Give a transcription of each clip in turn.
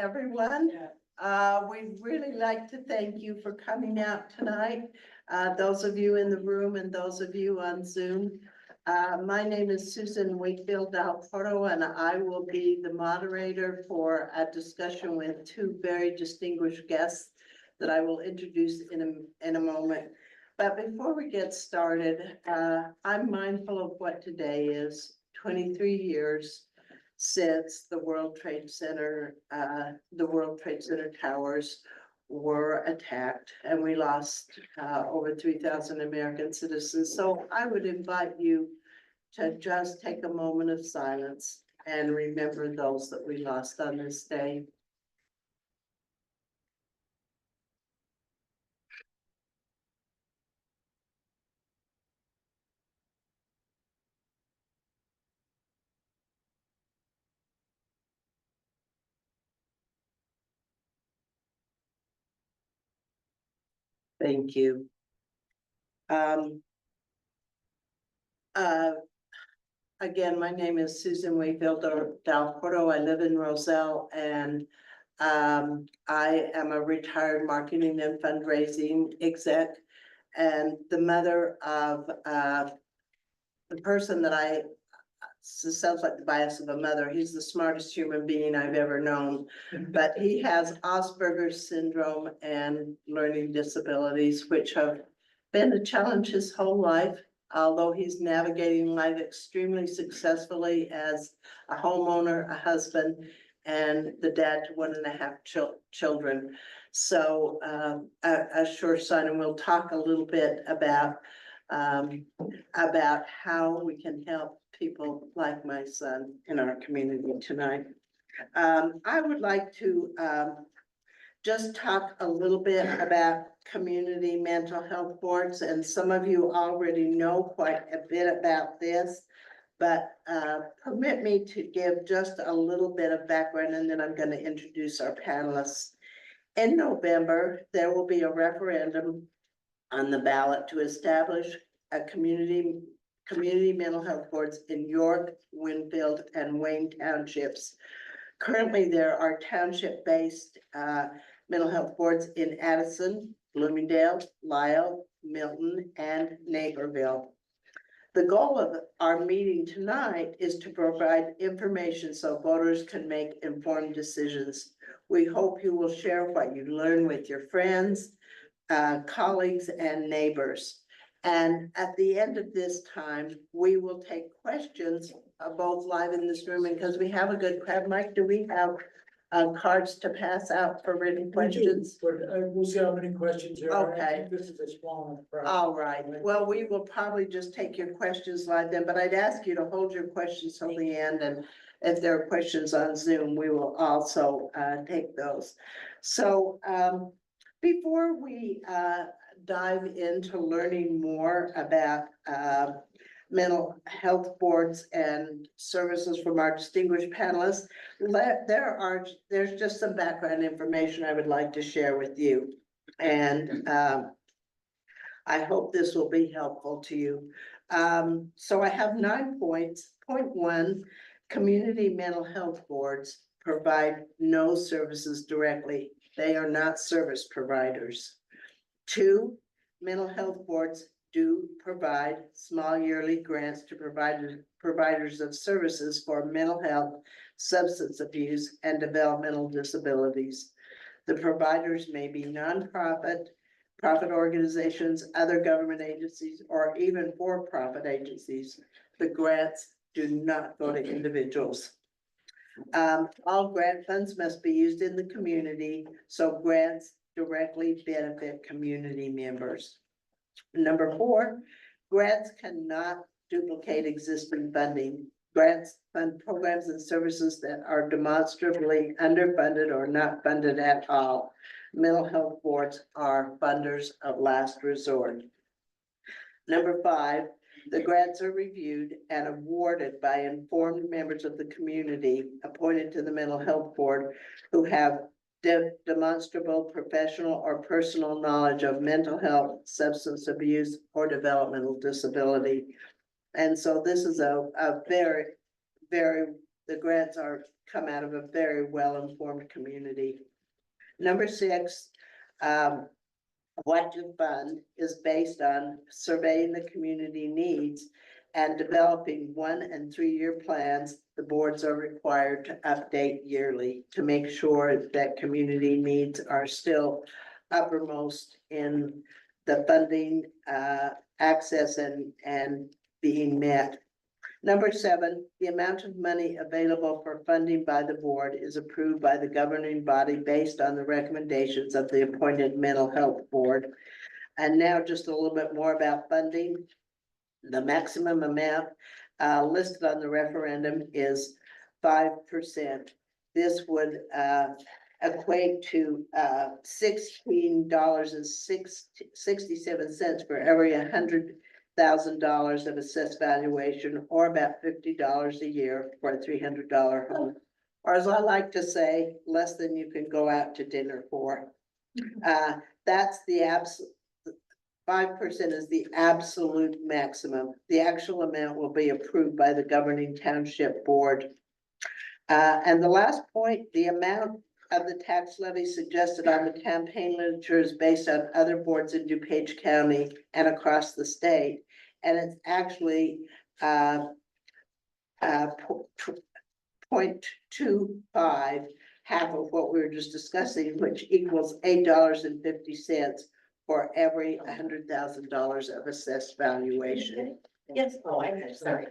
everyone. We'd really like to thank you for coming out tonight. Those of you in the room and those of you on Zoom. My name is Susan Wakefield DalPorto, and I will be the moderator for a discussion with two very distinguished guests that I will introduce in a moment. But before we get started, I'm mindful of what today is, 23 years since the World Trade Center towers were attacked, and we lost over 3,000 American citizens. So I would invite you to just take a moment of silence and remember those that we lost on this day. Thank you. Again, my name is Susan Wakefield DalPorto. I live in Roselle, and I am a retired marketing and fundraising exec, and the mother of the person that sounds like the bias of a mother. He's the smartest human being I've ever known, but he has Asperger's syndrome and learning disabilities, which have been a challenge his whole life, although he's navigating life extremely successfully as a homeowner, a husband, and the dad to 1.5 children. So a sure sign, and we'll talk a little bit about how we can help people like my son in our community tonight. I would like to just talk a little bit about community mental health boards, and some of you already know quite a bit about this, but permit me to give just a little bit of background, and then I'm going to introduce our panelists. In November, there will be a referendum on the ballot to establish a community mental health boards in York, Winfield, and Wayne townships. Currently, there are township-based mental health boards in Addison, Bloomingdale, Lisle, Milton, and Naperville. The goal of our meeting tonight is to provide information so voters can make informed decisions. We hope you will share what you learn with your friends, colleagues, and neighbors. And at the end of this time, we will take questions both live in this room, and because we have a good crowd. Mike, do we have cards to pass out for written questions? We'll see how many questions there are. Okay. I think this is a small crowd. All right. Well, we will probably just take your questions live then, but I'd ask you to hold your questions till the end, and if there are questions on Zoom, we will also take those. So before we dive into learning more about mental health boards and services from our distinguished panelists, there's just some background information I would like to share with you. And I hope this will be helpful to you. So I have 9 points. Point 1, community mental health boards provide no services directly. They are not service providers. 2, mental health boards do provide small yearly grants to providers of services for mental health, substance abuse, and developmental disabilities. The providers may be nonprofit, profit organizations, other government agencies, or even for-profit agencies. The grants do not go to individuals. All grant funds must be used in the community, so grants directly benefit community members. Number 4, grants cannot duplicate existing funding. Grants fund programs and services that are demonstrably underfunded or not funded at all. Mental health boards are funders of last resort. Number 5, the grants are reviewed and awarded by informed members of the community appointed to the mental health board who have demonstrable professional or personal knowledge of mental health, substance abuse, or developmental disability. And so this is a very, very the grants come out of a very well-informed community. Number 6, what to fund is based on surveying the community needs and developing 1- and 3-year plans. The boards are required to update yearly to make sure that community needs are still uppermost in the funding, access and being met. Number 7, the amount of money available for funding by the board is approved by the governing body based on the recommendations of the appointed mental health board. And now just a little bit more about funding. The maximum amount listed on the referendum is 5%. This would equate to $16.67 for every $100,000 of assessed valuation, or about $50 a year for a $300 home. Or as I like to say, less than you can go out to dinner for. That's the absolute. 5% is the absolute maximum. The actual amount will be approved by the governing township board. And the last point, the amount of the tax levy suggested on the campaign literature is based on other boards in DuPage County and across the state. And it's actually 0.25, half of what we were just discussing, which equals $8.50 for every $100,000 of assessed valuation. Yes, oh, I'm sorry.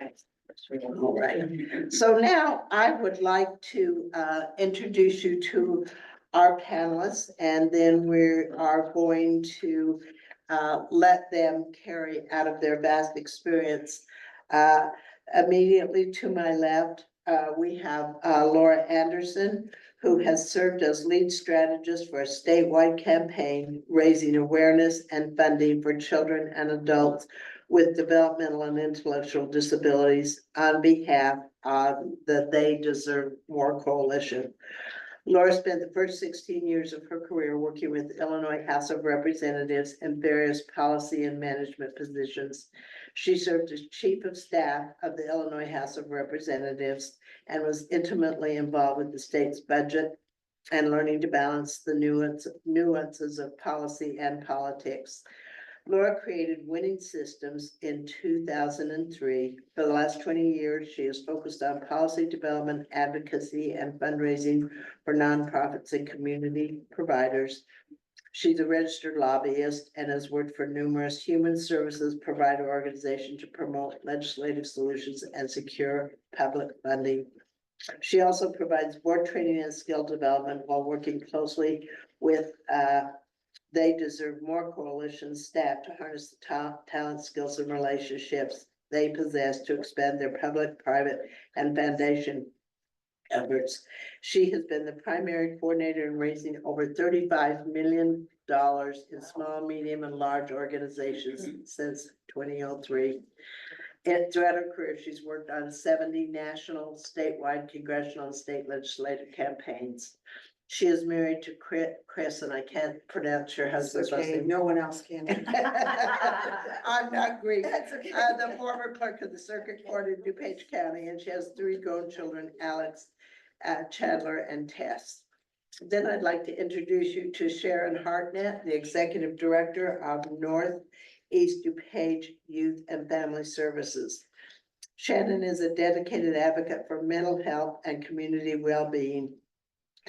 All right. So now I would like to introduce you to our panelists, and then we are going to let them carry out of their vast experience. Immediately to my left, we have Laura Anderson, who has served as lead strategist for a statewide campaign raising awareness and funding for children and adults with developmental and intellectual disabilities on behalf of the They Deserve More coalition. Laura spent the first 16 years of her career working with the Illinois House of Representatives in various policy and management positions. She served as chief of staff of the Illinois House of Representatives and was intimately involved with the state's budget and learning to balance the nuances of policy and politics. Laura created Winning Systems in 2003. For the last 20 years, she has focused on policy development, advocacy, and fundraising for nonprofits and community providers. She's a registered lobbyist and has worked for numerous human services provider organizations to promote legislative solutions and secure public funding. She also provides board training and skill development while working closely with They Deserve More coalition staff to harness the talent, skills, and relationships they possess to expand their public, private, and foundation efforts. She has been the primary coordinator in raising over $35 million in small, medium, and large organizations since 2003. And throughout her career, she's worked on 70 national, statewide, congressional, and state legislative campaigns. She is married to Chris, and I can't pronounce your husband's last Okay, name. no one else can. I'm not Greek. That's okay. The former clerk of the circuit court in DuPage County, and she has 3 grown children, Alex, Chandler, and Tess. Then I'd like to introduce you to Sharon Hartnett, the executive director of Northeast DuPage Youth and Family Services. Shannon is a dedicated advocate for mental health and community well-being,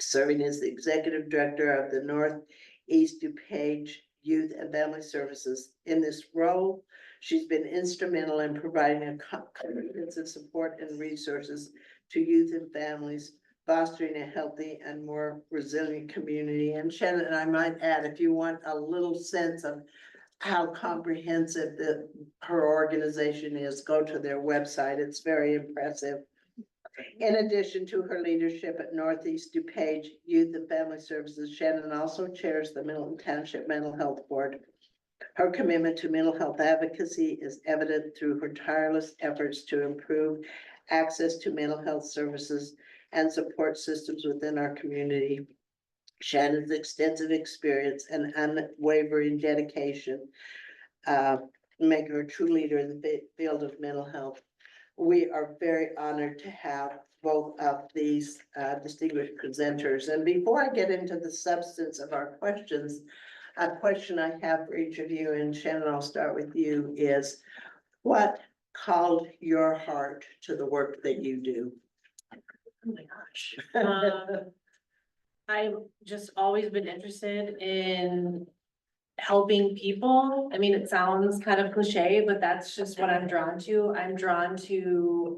serving as the executive director of the Northeast DuPage Youth and Family Services. In this role, she's been instrumental in providing a comprehensive support and resources to youth and families, fostering a healthy and more resilient community. And Shannon, I might add, if you want a little sense of how comprehensive her organization is, go to their website. It's very impressive. In addition to her leadership at Northeast DuPage Youth and Family Services, Shannon also chairs the Milton Township Mental Health Board. Her commitment to mental health advocacy is evident through her tireless efforts to improve access to mental health services and support systems within our community. Shannon's extensive experience and unwavering dedication make her a true leader in the field of mental health. We are very honored to have both of these distinguished presenters. And before I get into the substance of our questions, a question I have for each of you, and Shannon, I'll start with you, is what called your heart to the work that you do? Oh my gosh. I've just always been interested in helping people. I mean, it sounds kind of cliche, but that's just what I'm drawn to. I'm drawn to,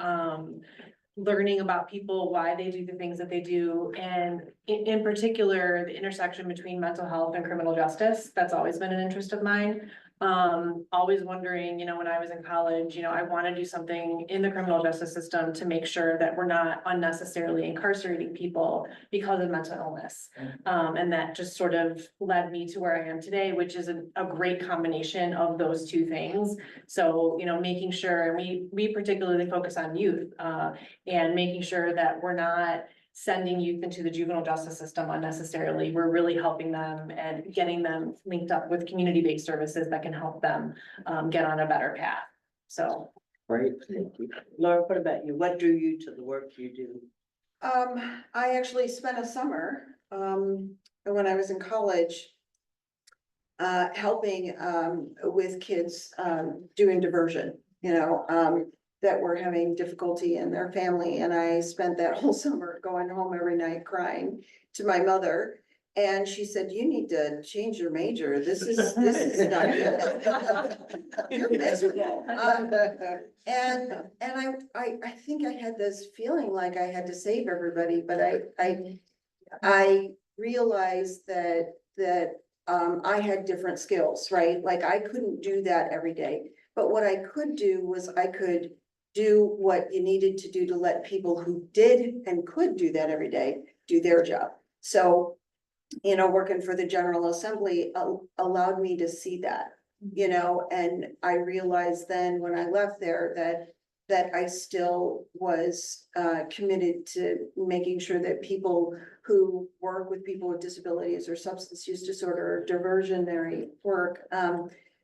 learning about people, why they do the things that they do, and in particular, the intersection between mental health and criminal justice. That's always been an interest of mine. Always wondering, when I was in college, I want to do something in the criminal justice system to make sure that we're not unnecessarily incarcerating people because of mental illness. And that just sort of led me to where I am today, which is a great combination of those two things. So, making sure, and we particularly focus on youth, and making sure that we're not sending youth into the juvenile justice system unnecessarily. We're really helping them and getting them linked up with community-based services that can help them get on a better path. So. Great, thank you. Laura, what about you? What drew you to the work you do? I actually spent a summer, when I was in college, helping, with kids, doing diversion, that were having difficulty in their family. And I spent that whole summer going home every night crying to my mother. And she said, you need to change your major. This is not good. You're miserable. And I think I had this feeling like I had to save everybody, but I realized that I had different skills, right? Like I couldn't do that every day. But what I could do was I could do what you needed to do to let people who did and could do that every day do their job. So, working for the General Assembly allowed me to see that, and I realized then when I left there that I still was committed to making sure that people who work with people with disabilities or substance use disorder or diversionary work,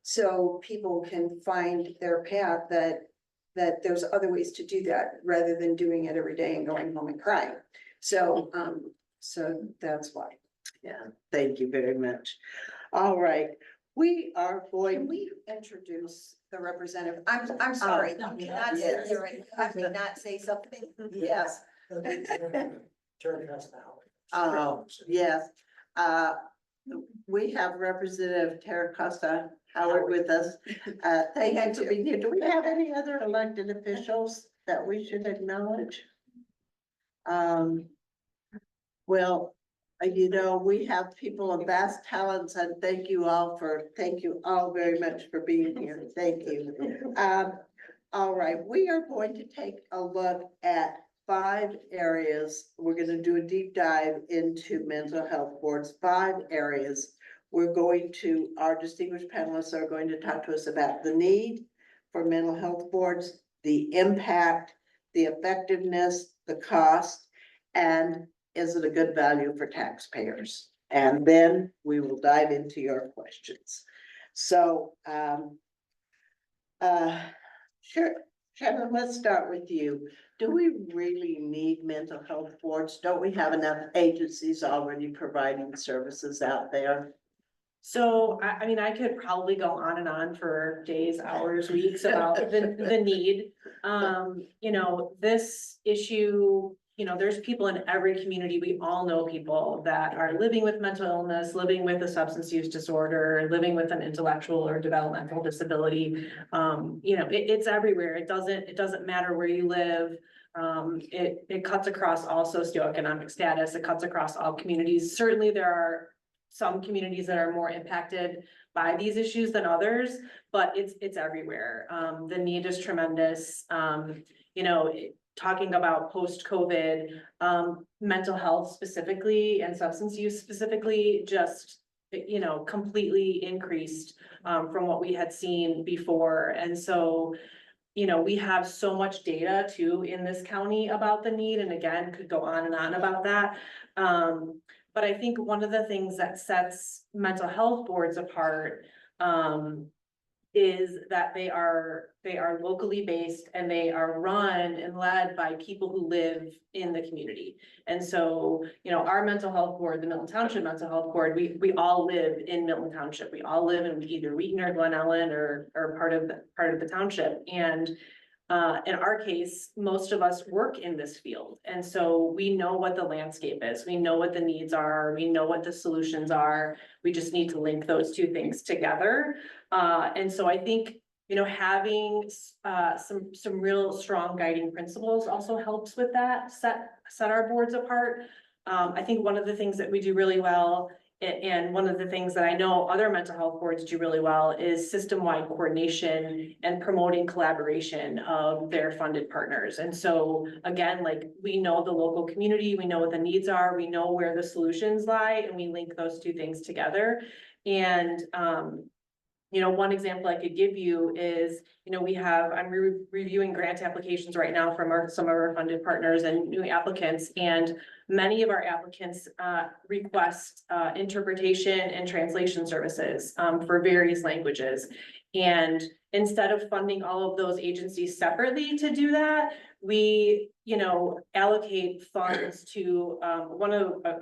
so people can find their path, that there's other ways to do that rather than doing it every day and going home and crying. So that's why. Yeah, thank you very much. All right, we are Can going, we introduce the representative? I'm sorry, Oh, can we not sit there and have me not say something? yes, Turn us now. yes. We have Representative Tara Costa Howard with us. Thank you for being here. Do we have any other elected officials that we should acknowledge? Well, we have people of vast talents, and thank you all very much for being here. Thank you. All right, we are going to take a look at 5 areas. We're going to do a deep dive into mental health boards, 5 areas. Our distinguished panelists are going to talk to us about the need for mental health boards, the impact, the effectiveness, the cost, and is it a good value for taxpayers? And then we will dive into your questions. So, sure, Shannon, let's start with you. Do we really need mental health boards? Don't we have enough agencies already providing services out there? So, I mean, I could probably go on and on for days, hours, weeks about the need. This issue, there's people in every community. We all know people that are living with mental illness, living with a substance use disorder, living with an intellectual or developmental disability. It's everywhere. It doesn't matter where you live. It cuts across all socioeconomic status. It cuts across all communities. Certainly there are some communities that are more impacted by these issues than others, but it's everywhere. The need is tremendous. Talking about post-COVID, mental health specifically and substance use specifically just, completely increased from what we had seen before. And so, we have so much data too in this county about the need, and again, could go on and on about that. But I think one of the things that sets mental health boards apart, is that they are locally based and they are run and led by people who live in the community. And so, our mental health board, the Milton Township Mental Health Board, we all live in Milton Township. We all live in either Wheaton or Glen Ellen or part of the township. And in our case, most of us work in this field. And so we know what the landscape is. We know what the needs are. We know what the solutions are. We just need to link those two things together. And so I think, having some real strong guiding principles also helps with that, set our boards apart. I think one of the things that we do really well, and one of the things that I know other mental health boards do really well, is system-wide coordination and promoting collaboration of their funded partners. And so again, like, we know the local community, we know what the needs are, we know where the solutions lie, and we link those two things together. And one example I could give you is, I'm reviewing grant applications right now from some of our funded partners and new applicants, and many of our applicants request interpretation and translation services for various languages. And instead of funding all of those agencies separately to do that, we, allocate funds to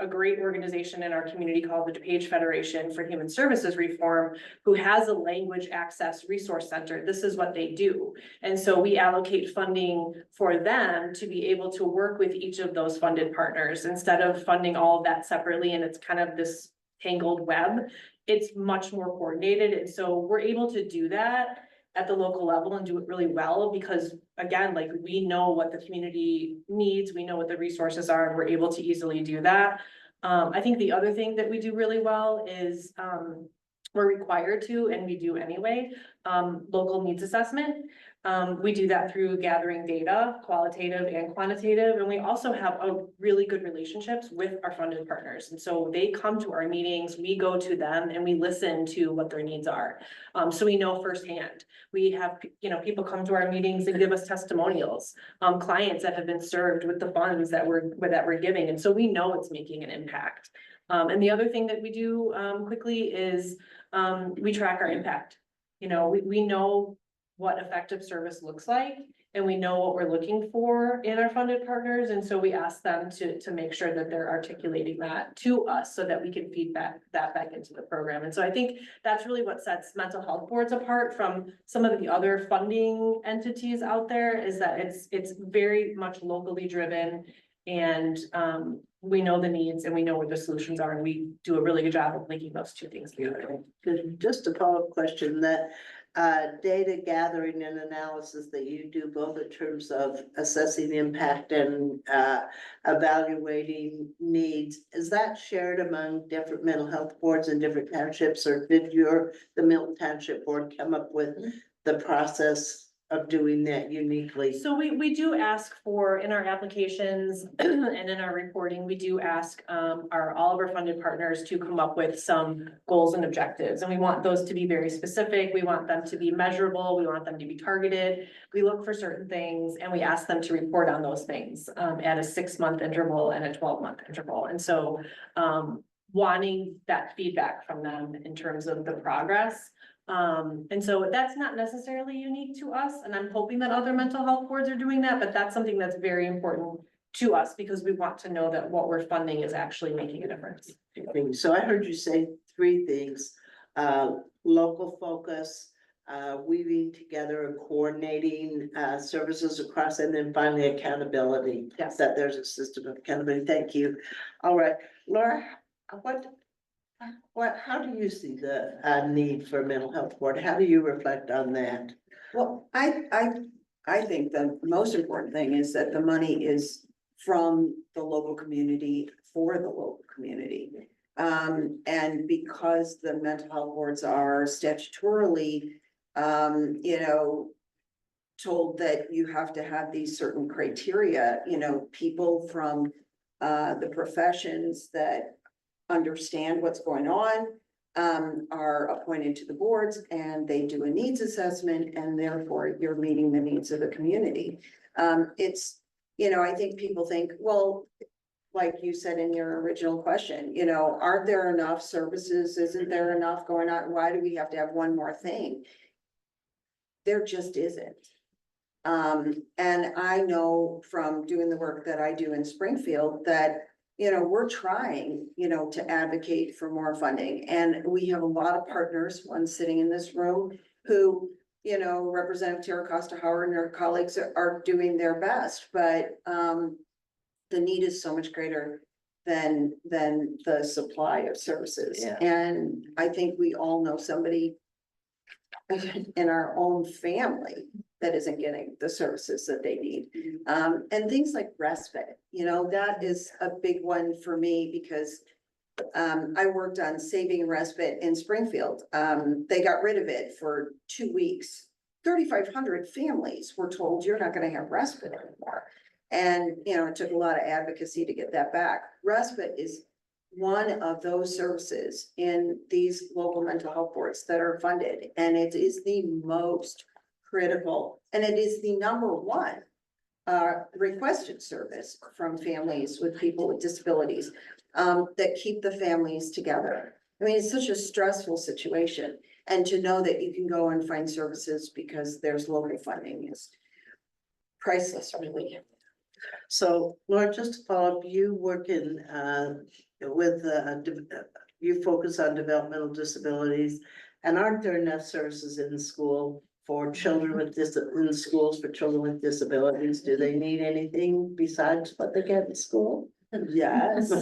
a great organization in our community called the DuPage Federation for Human Services Reform, who has a language access resource center. This is what they do. And so we allocate funding for them to be able to work with each of those funded partners instead of funding all of that separately. And it's kind of this tangled web. It's much more coordinated. And so we're able to do that at the local level and do it really well, because again, like, we know what the community needs, we know what the resources are, and we're able to easily do that. I think the other thing that we do really well is we're required to, and we do anyway, local needs assessment. We do that through gathering data, qualitative and quantitative, and we also have a really good relationships with our funded partners. And so they come to our meetings, we go to them, and we listen to what their needs are. So we know firsthand. We have, people come to our meetings and give us testimonials, clients that have been served with the funds that we're giving. And so we know it's making an impact. And the other thing that we do quickly is we track our impact. We know what effective service looks like, and we know what we're looking for in our funded partners. And so we ask them to make sure that they're articulating that to us so that we can feed that back into the program. And so I think that's really what sets mental health boards apart from some of the other funding entities out there, is that it's very much locally driven, and we know the needs and we know where the solutions are, and we do a really good job of linking those two things together. Just a follow-up question, that data gathering and analysis that you do, both in terms of assessing impact and evaluating needs, is that shared among different mental health boards in different townships, or did the Milton Township Board come up with the process of doing that uniquely? So we do ask for, in our applications and in our reporting, we do ask all of our funded partners to come up with some goals and objectives. And we want those to be very specific. We want them to be measurable. We want them to be targeted. We look for certain things and we ask them to report on those things at a 6-month interval and a 12-month interval. And so wanting that feedback from them in terms of the progress. And so that's not necessarily unique to us, and I'm hoping that other mental health boards are doing that, but that's something that's very important to us because we want to know that what we're funding is actually making a difference. So I heard you say 3 things: local focus, weaving together and coordinating services across, and then finally accountability. Yes. That there's a system of accountability. Thank you. All right, Laura, how do you see the need for a mental health board? How do you reflect on that? Well, I think the most important thing is that the money is from the local community for the local community. And because the mental health boards are statutorily, told that you have to have these certain criteria, people from the professions that understand what's going on, are appointed to the boards, and they do a needs assessment, and therefore you're meeting the needs of the community. I think people think, well, like you said in your original question, aren't there enough services? Isn't there enough going on? Why do we have to have one more thing? there just isn't. And I know from doing the work that I do in Springfield that, we're trying, to advocate for more funding. And we have a lot of partners, one sitting in this room, who, Representative Tara Costa Howard and her colleagues are doing their best, but, the need is so much greater than the supply of services. Yeah. And I think we all know somebody in our own family that isn't getting the services that they need. And things like respite, that is a big one for me because I worked on saving respite in Springfield. They got rid of it for 2 weeks. 3,500 families were told you're not gonna have respite anymore. And, it took a lot of advocacy to get that back. Respite is one of those services in these local mental health boards that are funded, and it is the most critical, and it is the number one requested service from families with people with disabilities that keep the families together. I mean, it's such a stressful situation, and to know that you can go and find services because there's local funding is priceless, really. So Laura, just to follow up, you work in, with, you focus on developmental disabilities. And aren't there enough services in school for children with in schools for children with disabilities? Do they need anything besides what they get in school? Yes. Yes,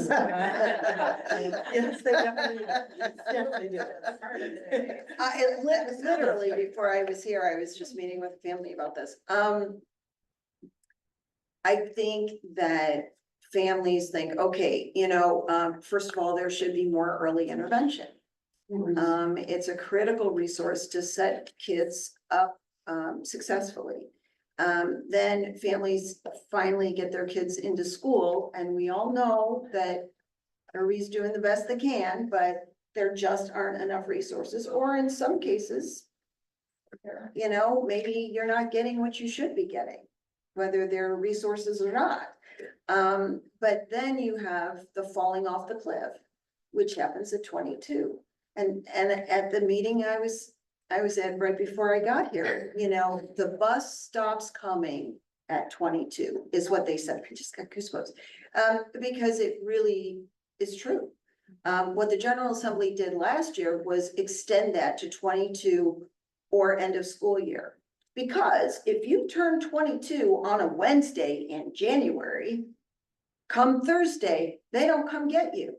they definitely, definitely do. Literally, before I was here, I was just meeting with a family about this. I think that families think, okay, first of all, there should be more early intervention. It's a critical resource to set kids up successfully. Then families finally get their kids into school, and we all know that everybody's doing the best they can, but there just aren't enough resources, or in some cases, maybe you're not getting what you should be getting, whether there are resources or not. But then you have the falling off the cliff, which happens at 22. And at the meeting I was at right before I got here, the bus stops coming at 22 is what they said. I just got goosebumps. Because it really is true. What the General Assembly did last year was extend that to 22 or end of school year. Because if you turn 22 on a Wednesday in January, come Thursday, they don't come get you.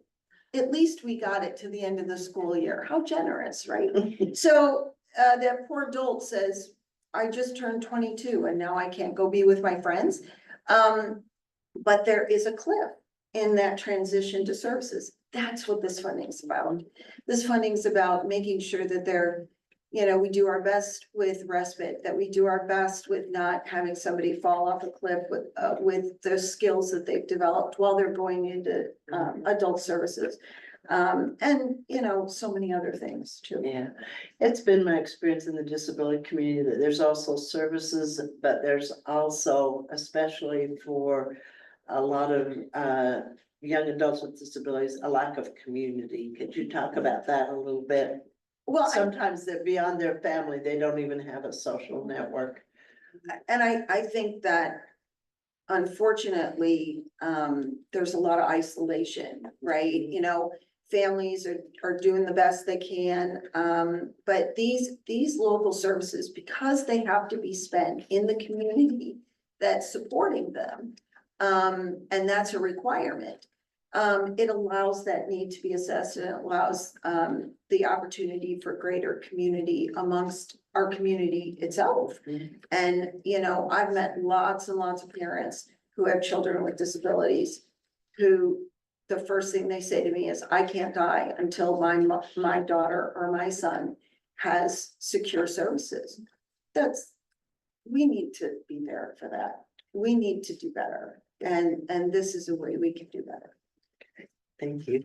At least we got it to the end of the school year. How generous, right? So that poor adult says, I just turned 22 and now I can't go be with my friends. But there is a cliff in that transition to services. That's what this funding is about. This funding is about making sure that we do our best with respite, that we do our best with not having somebody fall off a cliff with the skills that they've developed while they're going into adult services. And so many other things too. Yeah, it's been my experience in the disability community that there's also services, but there's also, especially for a lot of young adults with disabilities, a lack of community. Could you talk about that a little bit? Well, Sometimes they're beyond their family, they don't even have a social network. and I think that unfortunately, there's a lot of isolation, right? Families are doing the best they can. But these local services, because they have to be spent in the community that's supporting them, and that's a requirement. It allows that need to be assessed, and it allows the opportunity for greater community amongst our community itself. And, I've met lots and lots of parents who have children with disabilities who the first thing they say to me is, I can't die until my daughter or my son has secure services. We need to be there for that. We need to do better. And this is a way we can do better. Thank you.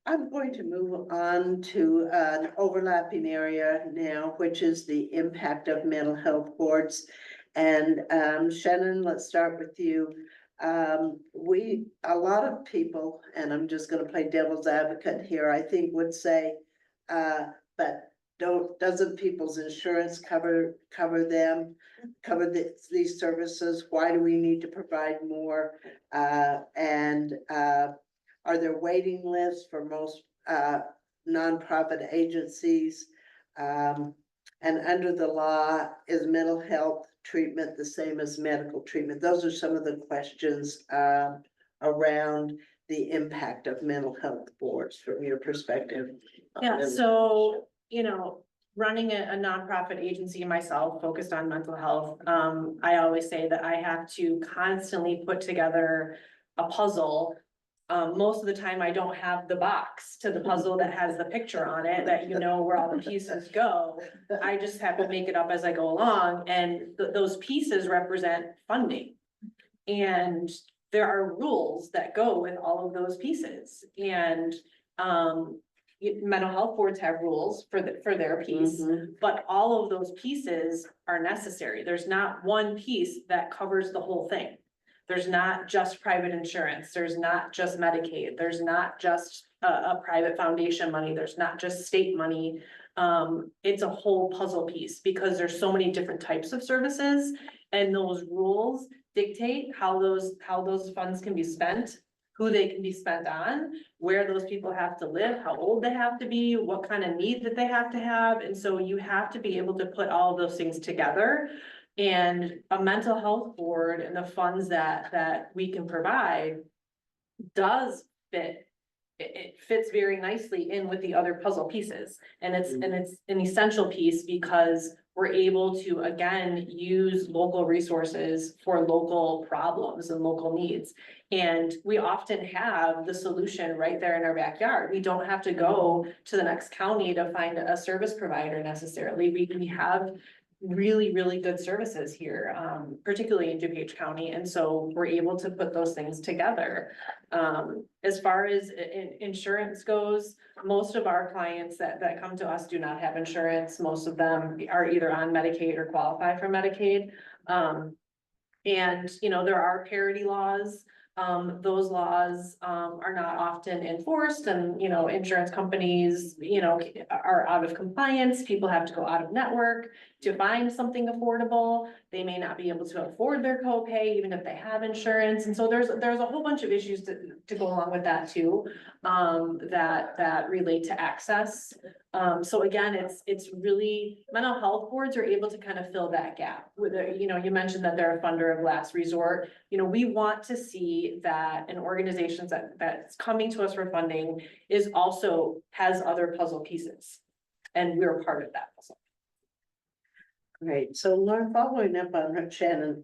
I'm going to move on to an overlapping area now, which is the impact of mental health boards. And Shannon, let's start with you. A lot of people, and I'm just going to play devil's advocate here, I think would say, but doesn't people's insurance cover them? Cover these services? Why do we need to provide more? Are there waiting lists for most, nonprofit agencies? And under the law, is mental health treatment the same as medical treatment? Those are some of the questions, around the impact of mental health boards from your perspective. Yeah, so, running a nonprofit agency myself focused on mental health, I always say that I have to constantly put together a puzzle. Most of the time I don't have the box to the puzzle that has the picture on it, that where all the pieces go. I just have to make it up as I go along, and those pieces represent funding. And there are rules that go with all of those pieces, and, mental health boards have rules for their piece, but all of those pieces are necessary. There's not one piece that covers the whole thing. There's not just private insurance, there's not just Medicaid, there's not just a private foundation money, there's not just state money. It's a whole puzzle piece, because there's so many different types of services, and those rules dictate how those funds can be spent, who they can be spent on, where those people have to live, how old they have to be, what kind of need that they have to have. And so you have to be able to put all of those things together. And a mental health board and the funds that we can provide does fit. It fits very nicely in with the other puzzle pieces. And it's an essential piece, because we're able to, again, use local resources for local problems and local needs. And we often have the solution right there in our backyard. We don't have to go to the next county to find a service provider necessarily. We have really, really good services here, particularly in DuPage County. And so we're able to put those things together. As far as insurance goes, most of our clients that come to us do not have insurance. Most of them are either on Medicaid or qualify for Medicaid. And, there are parity laws. Those laws, are not often enforced, and, insurance companies, are out of compliance. People have to go out of network to find something affordable. They may not be able to afford their copay, even if they have insurance. And so there's a whole bunch of issues to go along with that too, that relate to access. So again, it's really, mental health boards are able to kind of fill that gap with, you mentioned that they're a funder of last resort. We want to see that an organization that's coming to us for funding has other puzzle pieces, and we're part of that puzzle. Great. So Lauren, following up on what Shannon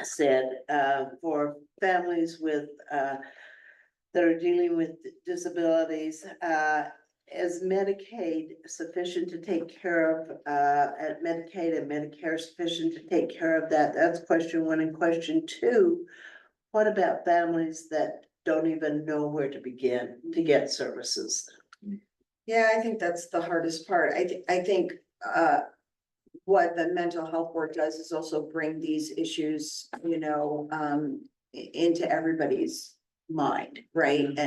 said, for families with, that are dealing with disabilities, is Medicaid sufficient to take care of, at Medicaid and Medicare sufficient to take care of that? That's question one. And question two, what about families that don't even know where to begin to get services? Yeah, I think that's the hardest part. I think, what the mental health board does is also bring these issues, into everybody's mind, right?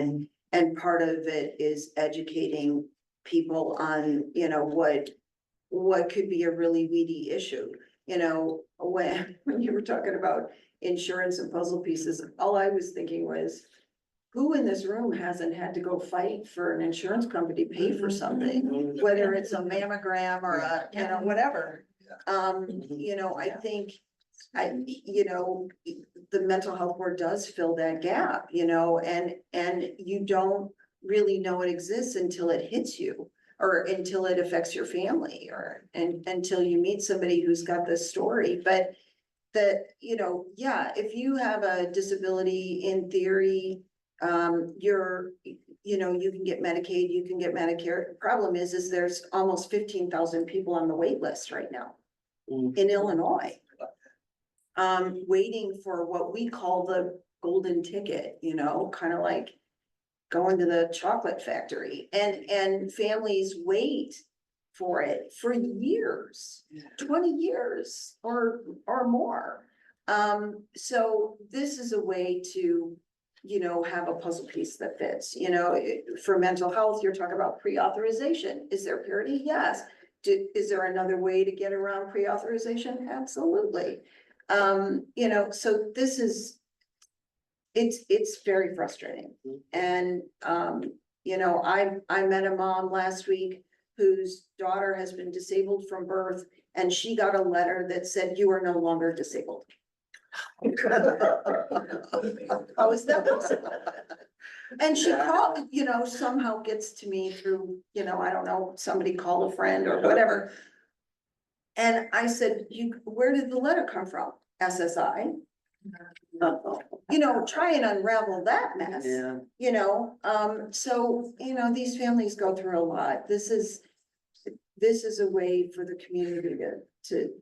And part of it is educating people on, what could be a really weedy issue. When you were talking about insurance and puzzle pieces, all I was thinking was, who in this room hasn't had to go fight for an insurance company to pay for something, whether it's a mammogram or whatever. I think the mental health board does fill that gap, and you don't really know it exists until it hits you, or until it affects your family, and until you meet somebody who's got this story. But if you have a disability, in theory, you can get Medicaid, you can get Medicare. Problem is there's almost 15,000 people on the wait list right now in Illinois, waiting for what we call the golden ticket, kind of like going to the chocolate factory, and families wait for it for years, 20 years or more. So this is a way to, have a puzzle piece that fits. For mental health, you're talking about pre-authorization. Is there parity? Yes. is there another way to get around pre-authorization? Absolutely. So this is, it's very frustrating. And, I met a mom last week whose daughter has been disabled from birth, and she got a letter that said, "You are no longer disabled." How is that possible? And she called, somehow gets to me through, I don't know, somebody called a friend or whatever. And I said, where did the letter come from? SSI? Try and unravel that mess. Yeah. So, these families go through a lot. This is a way for the community to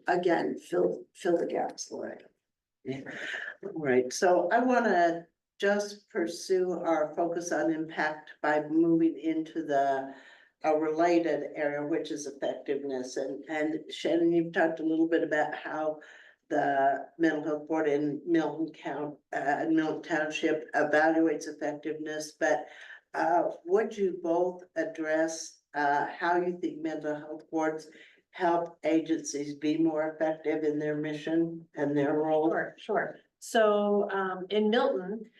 again, fill the gaps. Right. Yeah. Right, so I wanna just pursue our focus on impact by moving into a related area, which is effectiveness. And Shannon, you've talked a little bit about how the mental health board in Milton Township evaluates effectiveness, but would you both address how you think mental health boards help agencies be more effective in their mission and their role? Sure. So, in Milton,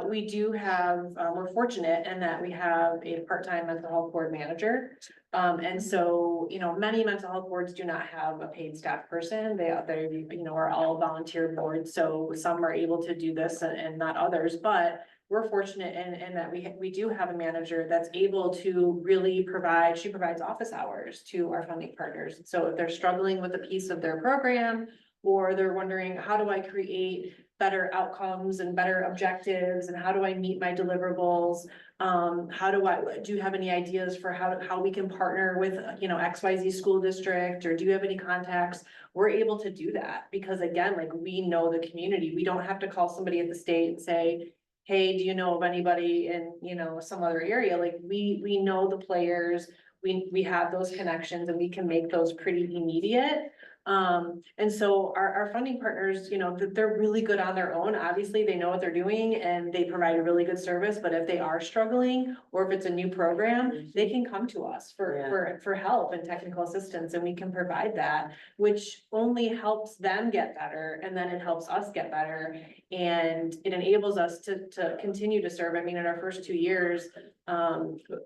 we do have, we're fortunate in that we have a part-time mental health board manager. And so, many mental health boards do not have a paid staff person. They are all volunteer boards. So some are able to do this and not others, but we're fortunate in that we do have a manager that's able to really she provides office hours to our funding partners. So if they're struggling with a piece of their program, or they're wondering, how do I create better outcomes and better objectives, and how do I meet my deliverables? Do you have any ideas for how we can partner with, XYZ school district, or do you have any contacts? We're able to do that because, again, like, we know the community. We don't have to call somebody at the state and say, hey, do you know of anybody in, some other area? Like, we know the players, we have those connections, and we can make those pretty immediate. And so our funding partners, they're really good on their own. Obviously, they know what they're doing and they provide a really good service, but if they are struggling, or if it's a new program, they can come to us for help and technical assistance, and we can provide that, which only helps them get better, and then it helps us get better, and it enables us to continue to serve. I mean, in our first 2 years,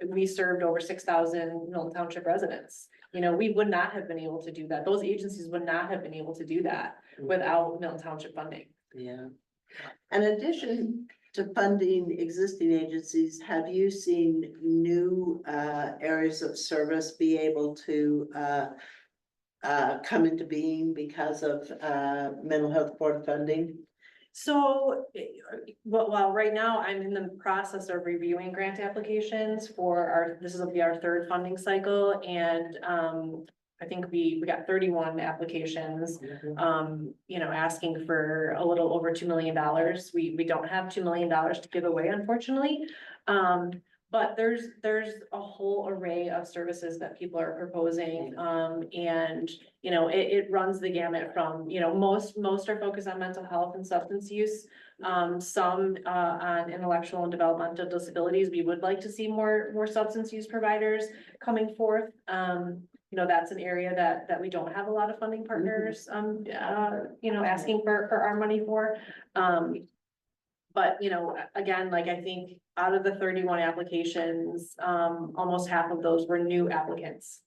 we served over 6,000 Milton Township residents. We would not have been able to do that. Those agencies would not have been able to do that without Milton Township funding. Yeah. In addition to funding existing agencies, have you seen new areas of service be able to come into being because of mental health board funding? So, well, right now I'm in the process of reviewing grant applications for this will be our third funding cycle, and I think we got 31 applications, asking for a little over $2 million. We don't have $2 million to give away, unfortunately. But there's a whole array of services that people are proposing, and it runs the gamut from, most are focused on mental health and substance use, some on intellectual and developmental disabilities. We would like to see more substance use providers coming forth. That's an area that we don't have a lot of funding partners, asking for our money for. But, again, like, I think out of the 31 applications, almost half of those were new applicants.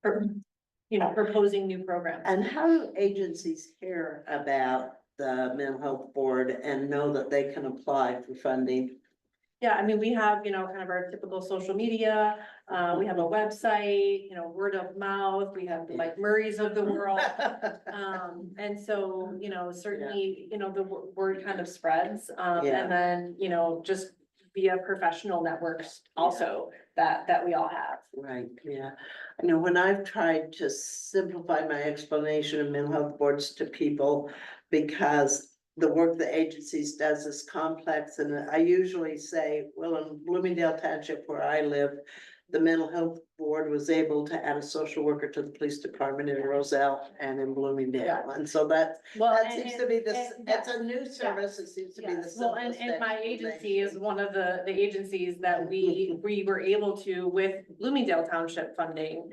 Proposing new programs. And how do agencies hear about the mental health board and know that they can apply for funding? Yeah, I mean, we have, kind of our typical social media, we have a website, word of mouth, we have like Murray's of the world. And so, certainly, the word kind of spreads, and then, just via professional networks also that we all have. Right, yeah. I know when I've tried to simplify my explanation of mental health boards to people, because the work the agencies does is complex, and I usually say, well, in Bloomingdale Township where I live, the mental health board was able to add a social worker to the police department in Roselle and in Bloomingdale. And so that seems to be it's a new service. It seems to be the Yes, well, simplest. and my agency is one of the agencies that we were able to, with Bloomingdale Township funding,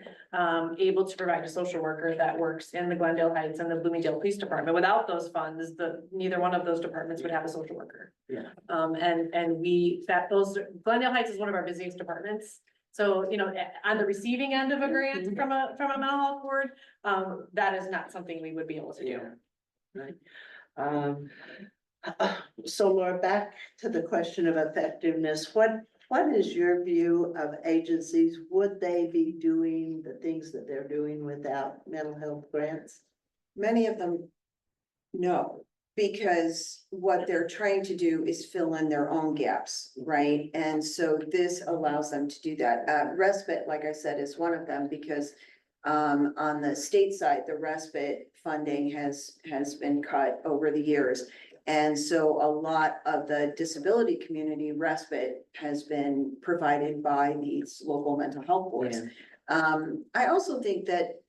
able to provide a social worker that works in the Glendale Heights and the Bloomingdale Police Department. Without those funds, neither one of those departments would have a social worker. Yeah. Glendale Heights is one of our busiest departments. So, on the receiving end of a grant from a mental health board, that is not something we would be able to do. Right. So Laura, back to the question of effectiveness, what is your view of agencies? Would they be doing the things that they're doing without mental health grants? Many of them, no, because what they're trying to do is fill in their own gaps, right? And so this allows them to do that. Respite, like I said, is one of them because on the state side, the respite funding has been cut over the years. And so a lot of the disability community respite has been provided by these local mental health boards. I also think that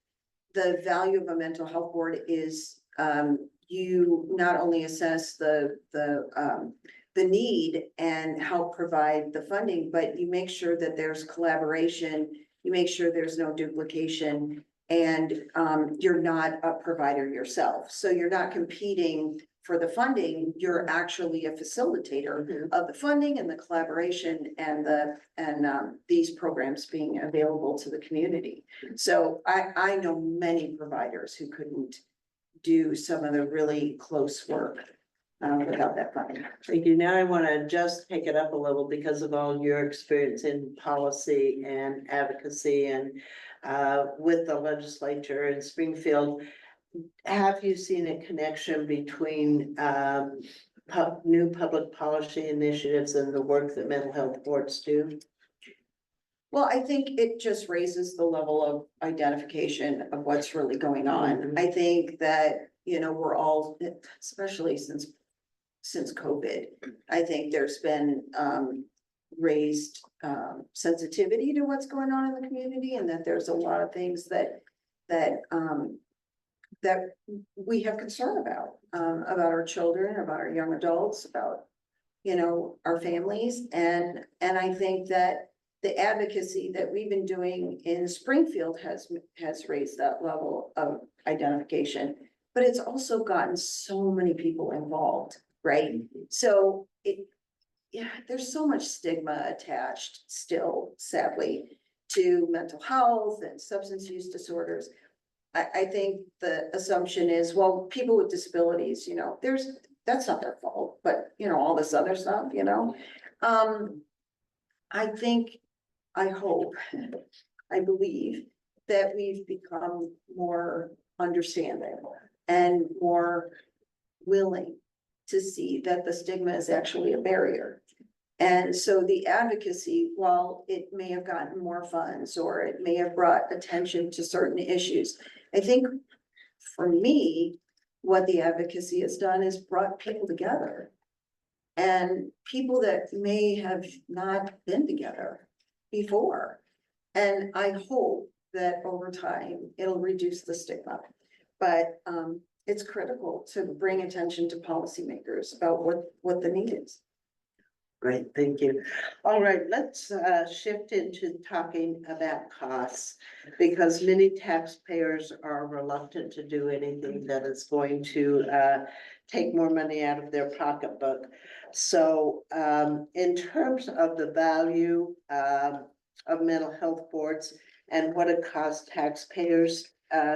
the value of a mental health board is you not only assess the need and help provide the funding, but you make sure that there's collaboration, you make sure there's no duplication, and you're not a provider yourself. So you're not competing for the funding, you're actually a facilitator of the funding and the collaboration and these programs being available to the community. So I know many providers who couldn't do some of the really close work without that funding. Thank you. Now I want to just pick it up a little because of all your experience in policy and advocacy and with the legislature in Springfield. Have you seen a connection between new public policy initiatives and the work that mental health boards do? Well, I think it just raises the level of identification of what's really going on. I think that, we're all, especially since COVID, I think there's been raised sensitivity to what's going on in the community, and that there's a lot of things that we have concern about our children, about our young adults, about, our families. And I think that the advocacy that we've been doing in Springfield has raised that level of identification, but it's also gotten so many people involved, right? So there's so much stigma attached still, sadly, to mental health and substance use disorders. I think the assumption is, well, people with disabilities, that's not their fault, but all this other stuff, I hope, I believe that we've become more understanding and more willing to see that the stigma is actually a barrier. And so the advocacy, while it may have gotten more funds or it may have brought attention to certain issues, I think for me, what the advocacy has done is brought people together. And people that may have not been together before. And I hope that over time, it'll reduce the stigma. But it's critical to bring attention to policymakers about what the need is. Great, thank you. All right, let's shift into talking about costs, because many taxpayers are reluctant to do anything that is going to take more money out of their pocketbook. So in terms of the value of mental health boards and what it costs taxpayers,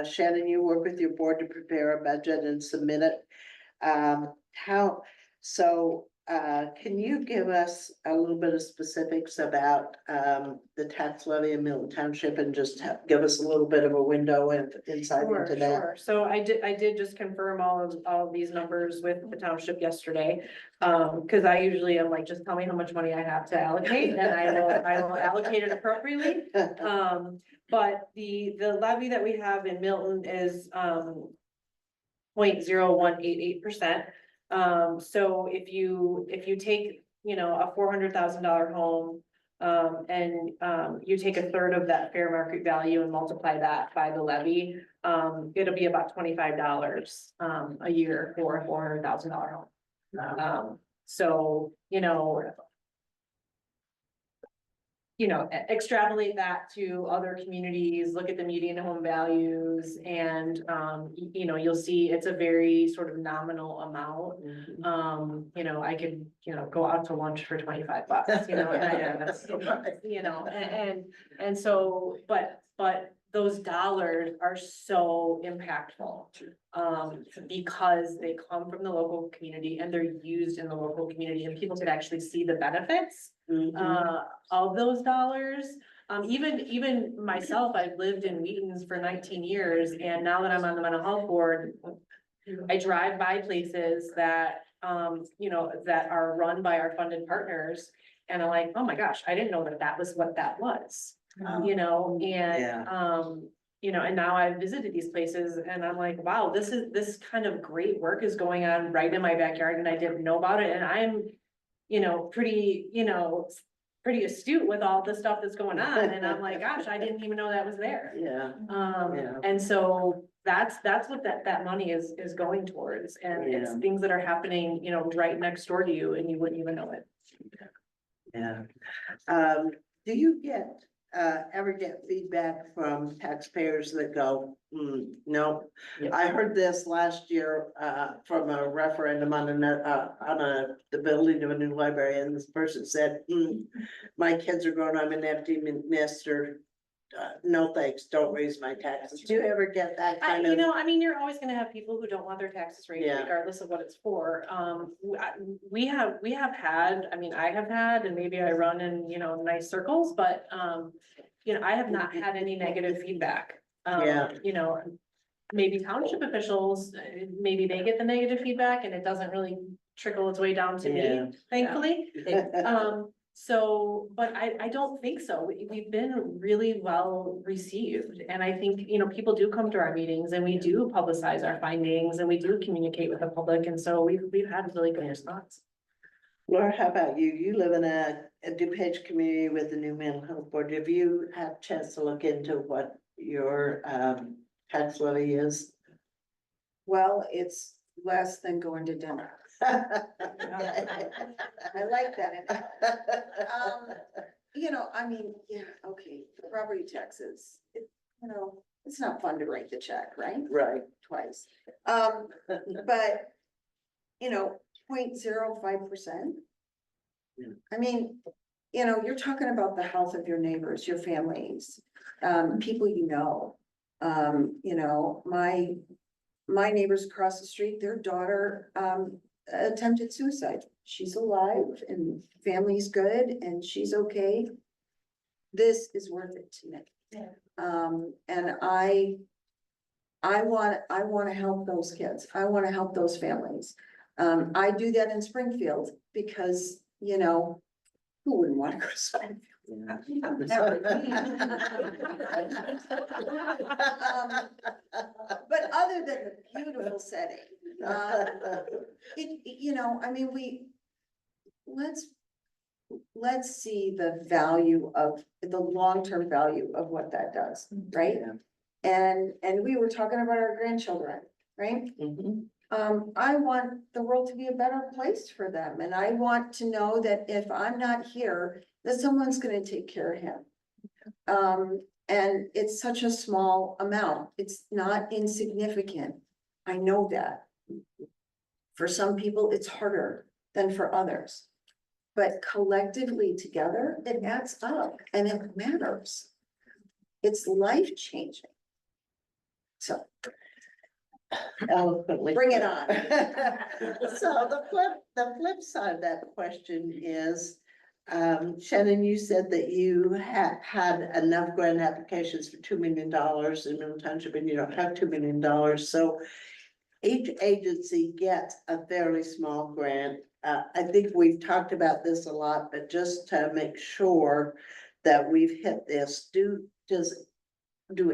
Shannon, you work with your board to prepare a budget and submit it. Can you give us a little bit of specifics about the tax levy in Milton Township and just give us a little bit of a window and insight into that? Sure. So I did just confirm all of these numbers with the township yesterday. Cause I usually am like, just tell me how much money I have to allocate and I will allocate it appropriately. But the levy that we have in Milton is 0.0188%. So if you take, a $400,000 home, You take a third of that fair market value and multiply that by the levy, it'll be about $25 a year for a $400,000 home. So, extrapolate that to other communities, look at the median home values, and, you'll see it's a very sort of nominal amount. I could, go out to lunch for $25, and so, but those dollars are so impactful. Because they come from the local community and they're used in the local community, and people could actually see the benefits of those dollars. Even myself, I've lived in Wheaton's for 19 years, and now that I'm on the mental health board, I drive by places that, that are run by our funded partners, and I'm like, oh my gosh, I didn't know that was what that was. And now I've visited these places and I'm like, wow, this kind of great work is going on right in my backyard, and I didn't know about it. And I'm, pretty astute with all the stuff that's going on. And I'm like, gosh, I didn't even know that was there. And so that's what that money is going towards. And it's things that are happening, right next door to you, and you wouldn't even know it. Do you ever get feedback from taxpayers that go, no? Yep. I heard this last year, from a referendum on the building of a new library, and this person said, my kids are grown, I'm an empty nester. No, thanks, don't raise my taxes. Do you ever get that kind of? You're always gonna have people who don't want their taxes raised regardless of what it's for. We have had, I have had, and maybe I run in, nice circles, but, I have not had any negative feedback. Maybe township officials, maybe they get the negative feedback and it doesn't really trickle its way down to me, thankfully. But I don't think so. We've been really well received. And I think, people do come to our meetings and we do publicize our findings and we do communicate with the public. And so we've had a really good response. Laura, how about you? You live in a DuPage community with the new mental health board. Have you had a chance to look into what your tax levy is? Well, it's less than going to dinner. I like that. Okay, property taxes, it's not fun to write the check, right? Right. Twice. But, 0.05%. You're talking about the health of your neighbors, your families, people my neighbors across the street, their daughter attempted suicide. She's alive and family's good and she's okay. This is worth it to me. And I want to help those kids. I want to help those families. I do that in Springfield because, who wouldn't want to go to Springfield? But other than the beautiful setting, let's see the value of the long-term value of what that does, right? And we were talking about our grandchildren, right? I want the world to be a better place for them, and I want to know that if I'm not here, that someone's gonna take care of him. And it's such a small amount. It's not insignificant. I know that. For some people, it's harder than for others. But collectively together, it adds up and it matters. It's life-changing. So eloquently. bring it on. So the flip side of that question is, Shannon, you said that you had enough grant applications for $2 million in Milton Township, and you don't have $2 million. So each agency gets a fairly small grant. I think we've talked about this a lot, but just to make sure that we've hit this, do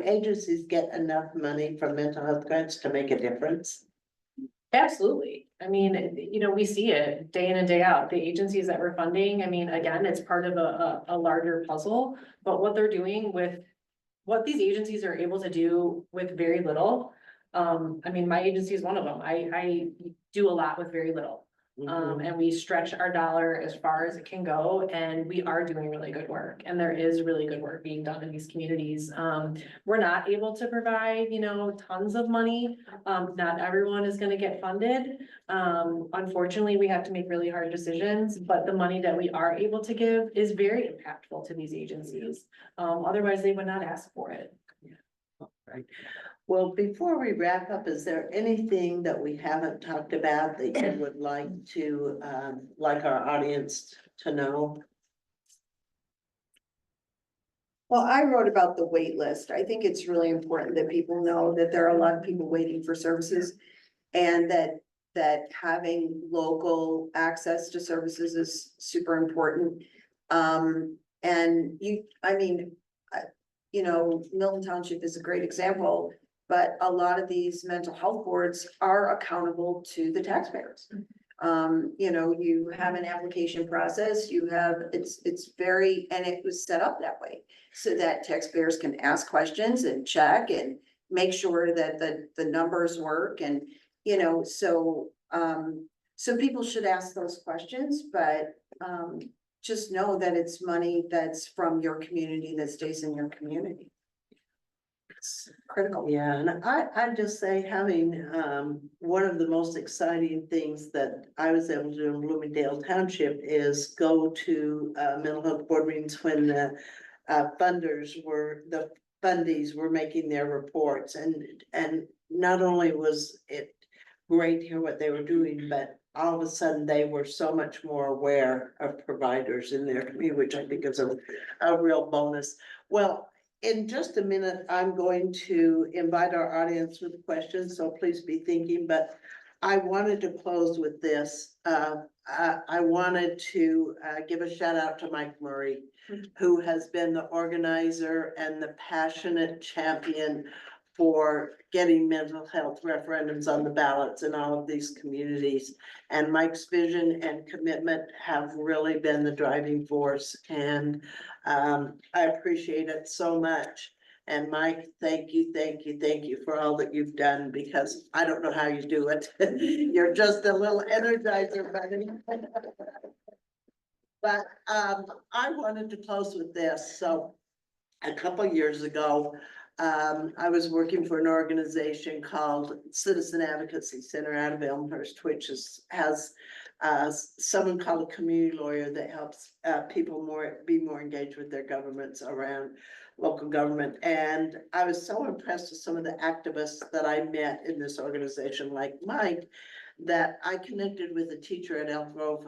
agencies get enough money from mental health grants to make a difference? Absolutely. I mean, you know, we see it day in and day out. The agencies that we're funding, I mean, again, it's part of a larger puzzle. But what they're doing with, what these agencies are able to do with very little. I mean, my agency is one of them. I do a lot with very little. And we stretch our dollar as far as it can go, and we are doing really good work, and there is really good work being done in these communities. We're not able to provide, you know, tons of money. Not everyone is gonna get funded. Unfortunately, we have to make really hard decisions, but the money that we are able to give is very impactful to these agencies. Otherwise, they would not ask for it. Right. Well, before we wrap up, is there anything that we haven't talked about that you would like to, like our audience to know? Well, I wrote about the wait list. I think it's really important that people know that there are a lot of people waiting for services. And that having local access to services is super important. And you know, Milton Township is a great example, but a lot of these mental health boards are accountable to the taxpayers. You know, you have an application process, you have, it's very, and it was set up that way. So that taxpayers can ask questions and check and make sure that the numbers work and, you know, so people should ask those questions, but, just know that it's money that's from your community that stays in your community. It's critical. Yeah, and I'd just say having, one of the most exciting things that I was able to do in Bloomingdale Township is go to, mental health board meetings when the fundies were making their reports, and not only was it great to hear what they were doing, but all of a sudden they were so much more aware of providers in their community, which I think is a real bonus. Well, in just a minute, I'm going to invite our audience with questions, so please be thinking, but I wanted to close with this. I wanted to give a shout out to Mike Murray, who has been the organizer and the passionate champion for getting mental health referendums on the ballots in all of these communities. And Mike's vision and commitment have really been the driving force, and I appreciate it so much. And Mike, thank you for all that you've done, because I don't know how you do it. You're just a little energizer bunny. But I wanted to close with this. So a couple years ago, I was working for an organization called Citizen Advocacy Center out of Elmhurst, which has someone called a community lawyer that helps people be more engaged with their governments around local government. And I was so impressed with some of the activists that I met in this organization, like Mike, that I connected with a teacher at Elk Grove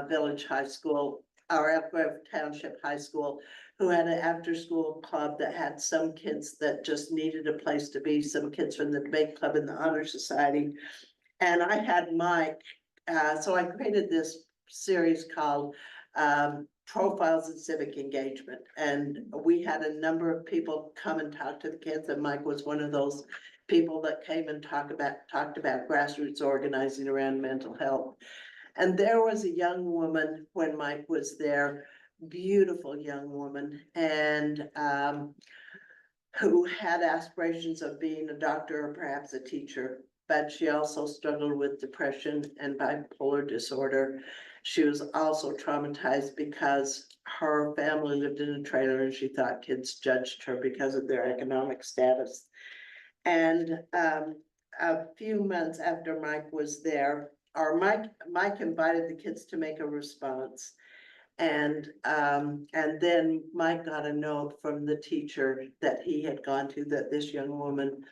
Village High School, or Elk Grove Township High School, who had an after-school club that had some kids that just needed a place to be, some kids from the debate club and the honor society. And I had Mike, so I created this series called Profiles in Civic Engagement. And we had a number of people come and talk to the kids, and Mike was one of those people that came and talked about grassroots organizing around mental health. And there was a young woman when Mike was there, beautiful young woman, and who had aspirations of being a doctor or perhaps a teacher, but she also struggled with depression and bipolar disorder. She was also traumatized because her family lived in a trailer and she thought kids judged her because of their economic status. And a few months after Mike was there, or Mike invited the kids to make a response. And then Mike got a note from the teacher that he had gone to, that this young woman,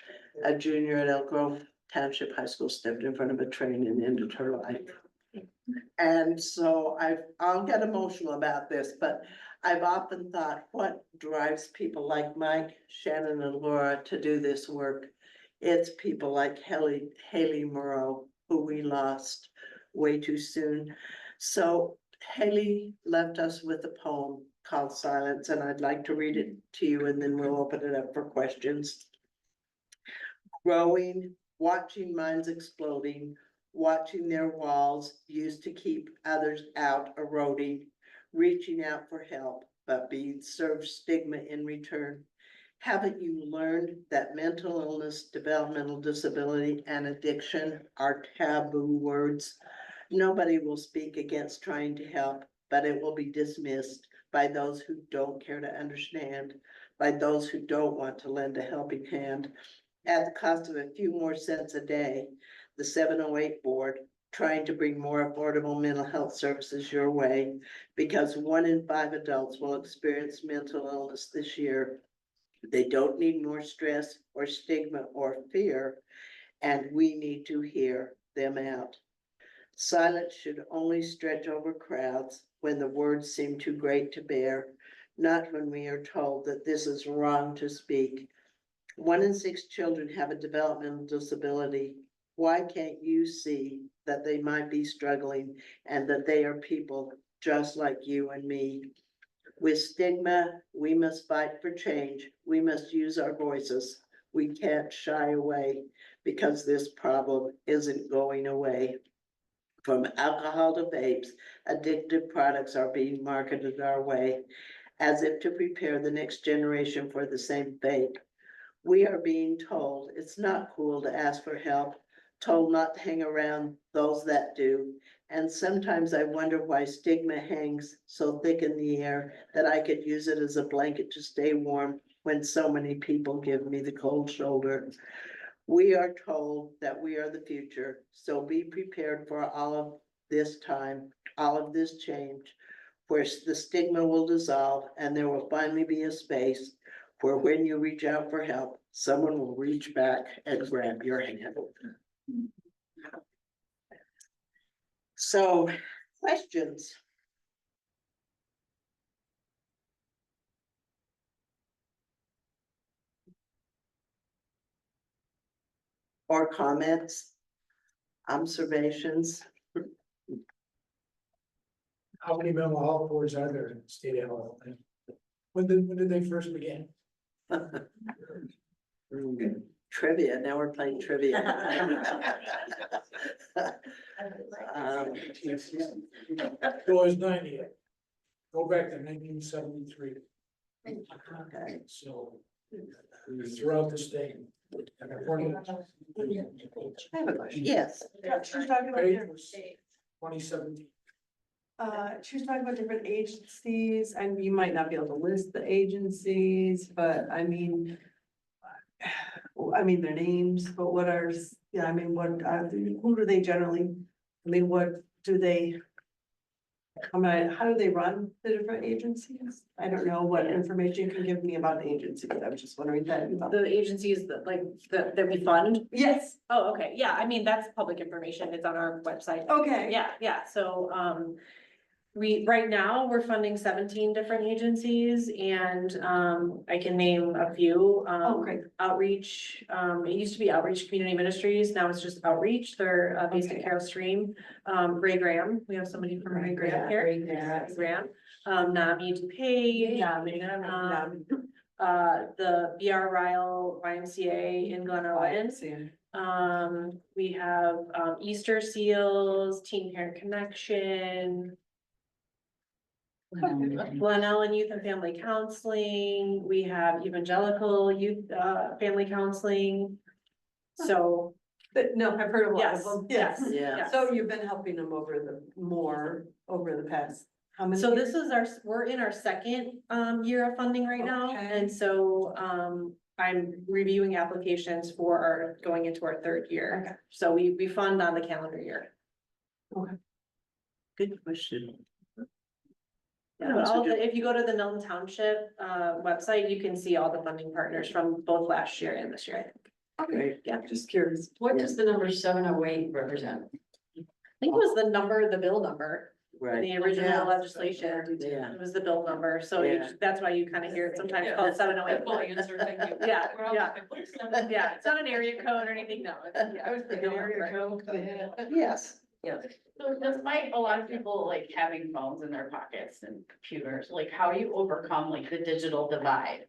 a junior at Elk Grove Township High School, stepped in front of a train and ended her life. And so I'll get emotional about this, but I've often thought, what drives people like Mike, Shannon, and Laura to do this work? It's people like Haley Moreau, who we lost way too soon. So Haley left us with a poem called Silence, and I'd like to read it to you, and then we'll open it up for questions. Growing, watching minds exploding, watching their walls used to keep others out eroding, reaching out for help, but being served stigma in return. Haven't you learned that mental illness, developmental disability, and addiction are taboo words? Nobody will speak against trying to help, but it will be dismissed by those who don't care to understand, by those who don't want to lend a helping hand. At the cost of a few more cents a day, the 708 board trying to bring more affordable mental health services your way, because 1 in 5 adults will experience mental illness this year. They don't need more stress or stigma or fear, and we need to hear them out. Silence should only stretch over crowds when the words seem too great to bear, not when we are told that this is wrong to speak. 1 in 6 children have a developmental disability. Why can't you see that they might be struggling and that they are people just like you and me? With stigma, we must fight for change. We must use our voices. We can't shy away because this problem isn't going away. From alcohol to vapes, addictive products are being marketed our way as if to prepare the next generation for the same fate. We are being told it's not cool to ask for help, told not to hang around those that do. And sometimes I wonder why stigma hangs so thick in the air that I could use it as a blanket to stay warm when so many people give me the cold shoulder. We are told that we are the future, so be prepared for all of this time, all of this change, where the stigma will dissolve and there will finally be a space where when you reach out for help, someone will reach back and grab your hand. So, questions? Or comments? Observations? How many mental health boards are there in the state of Illinois? When did they first begin? Trivia, now we're playing trivia. It was 90. Go back to 1973. Okay. So throughout the state. And according I have a question. Yes, She was talking about Page different, was 2017. she was talking about different agencies, and you might not be able to list the agencies, but I mean. Their names, but what are, yeah, I mean, what, who do they generally, I mean, what do they? How do they run the different agencies? I don't know what information you can give me about the agencies, I was just wondering that. The agencies that that we fund. Yes, Oh, okay, yeah, I mean, that's public information, it's on our website. okay. Yeah, so, right now, we're funding 17 different agencies and, I can name a few. Oh, great. Outreach, it used to be Outreach Community Ministries, now it's just Outreach, they're based in Okay. Carroll Stream. Ray Graham, we have somebody from Ray Graham here. Ray Graham, Nami DuPage. The BR Ryle YMCA in Glen Ellyn. We have, Easter Seals, Teen Parent Connection. Glen Ellyn Youth and Family Counseling, we have Evangelical Youth, Family Counseling. So, But no, I've heard a lot yes, of them. yes, yeah. yes. So you've been helping them over the past, how many? So this years? is we're in our second year of funding right now, Okay. and so I'm reviewing applications for our, going into our 3rd year. Okay. So we fund on the calendar year. Good question. Yeah, but if you go to the Milton Township website, you can see all the funding partners from both last year and this year, I think. Great. Yeah, Just curious. What does the number 708 represent? I think it was the bill number, in Right, the original Yeah. legislation. yeah. It was the bill number, so Yeah. that's why you kind of hear it sometimes called 708. Yeah, yeah. Yeah, it's not an area code or anything, no. I was thinking area code. Yes, So despite a lot of people like having phones in their pockets and computers, like how do you overcome like the digital divide?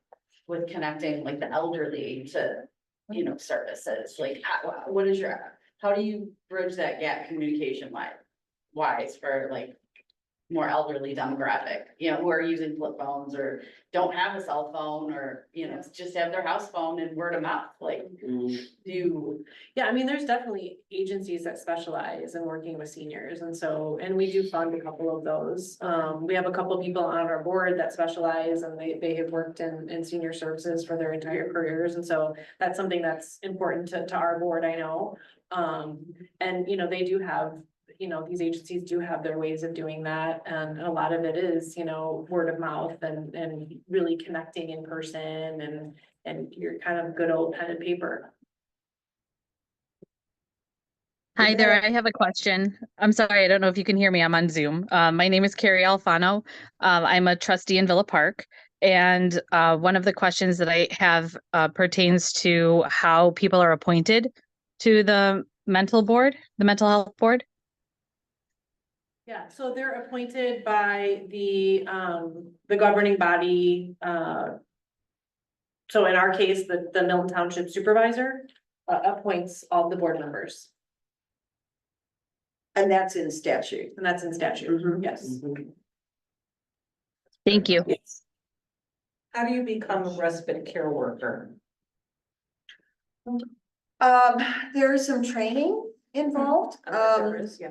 With connecting like the elderly to, services, like what is how do you bridge that gap communication wise for like more elderly demographic, you know, who are using flip phones or don't have a cell phone or, you know, just have their house phone and word of mouth, like, Yeah, I mean, there's definitely agencies that specialize in working with seniors, and so, and we do fund a couple of those. We have a couple of people on our board that specialize, and they have worked in senior services for their entire careers, and so that's something that's important to our board, I know. And, you know, they do have, you know, these agencies do have their ways of doing that, and a lot of it is, you know, word of mouth and really connecting in person and your kind of good old pen and paper. Hi there, I have a question. I'm sorry, I don't know if you can hear me. I'm on Zoom. My name is Carrie Alfano. I'm a trustee in Villa Park. And one of the questions that I have pertains to how people are appointed to the mental health board. Yeah, so they're appointed by the governing body, so in our case, the Milton Township supervisor appoints all the board members, And that's in statute. and that's in statute, Mhm. yes. Thank you. Yes. How do you become a respite care worker? There is some training involved. Yeah.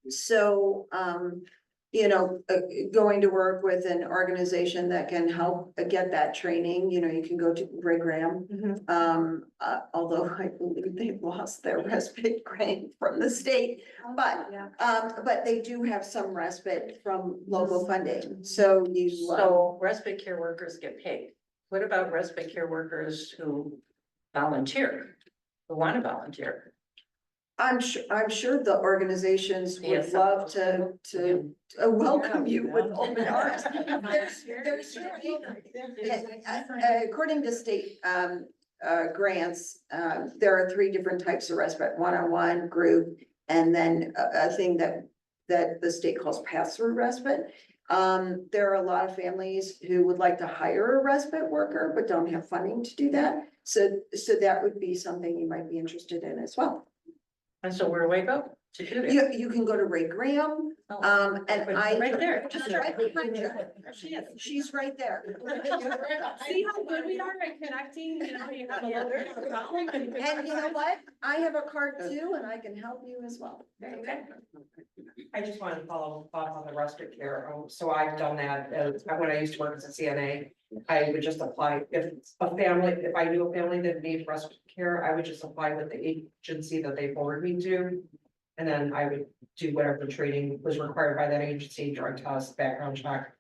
So, you know, going to work with an organization that can help get that training, you know, you can go to Ray Graham. Although I believe they've lost their respite grant from the state, but they do have some respite from local funding, so you. So respite care workers get paid. What about respite care workers who volunteer, who want to volunteer? I'm sure the organizations would Yes. love to welcome you with open arms. There's according to state grants, there are 3 different types of respite: one-on-one, group, and then a thing that the state calls pass-through respite. There are a lot of families who would like to hire a respite worker but don't have funding to do that. So that would be something you might be interested in as well. And so where do I go to do that? You can go to Ray Graham, and I. Right there. Just right behind you. She's right there. See how good we are at connecting, you know, you have a little. And you know what? I have a card too, and I can help you as well. Okay. I just wanted to follow up on the respite care. So I've done that when I used to work as a CNA. I would just apply if I knew a family that needed respite care, I would just apply with the agency that they forward me to. And then I would do whatever the training was required by that agency, drug test, background check.